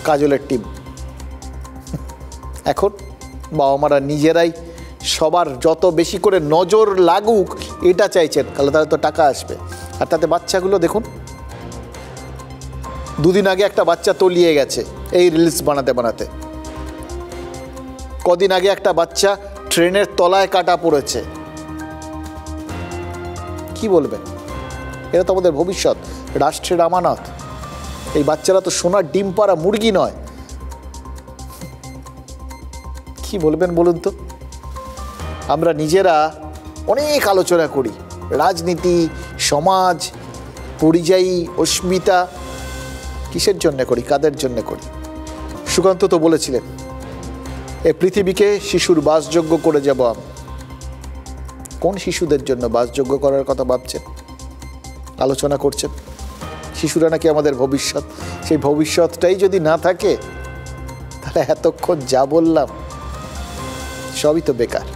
কাজলের টিপ। এখন বাবা মারা নিজেরাই সবার যত বেশি করে নজর লাগুক এটা চাইছেন, তাহলে তো টাকা আসবে। আর তাতে বাচ্চাগুলো দেখুন, দুদিন আগে একটা বাচ্চা তলিয়ে গেছে এই রিলস বানাতে বানাতে, কদিন আগে একটা বাচ্চা ট্রেনের তলায় কাটা পড়েছে। কি বলবেন? এরা তো আমাদের ভবিষ্যৎ, রাষ্ট্রের আমানত। এই বাচ্চারা তো সোনার ডিম পাড়া মুরগি নয়। কি বলবেন বলুন তো? আমরা নিজেরা অনেক আলোচনা করি, রাজনীতি, সমাজ, পরিযায়ী, অস্মিতা, কিসের জন্য করি, কাদের জন্য করি? সুকান্ত তো বলেছিলেন, এ পৃথিবীকে শিশুর বাসযোগ্য করে যাব আমি। কোন শিশুদের জন্য বাসযোগ্য করার কথা ভাবছেন, আলোচনা করছেন? শিশুরা নাকি আমাদের ভবিষ্যৎ। সেই ভবিষ্যৎটাই যদি না থাকে তাহলে এতক্ষণ যা বললাম সবই তো বেকার।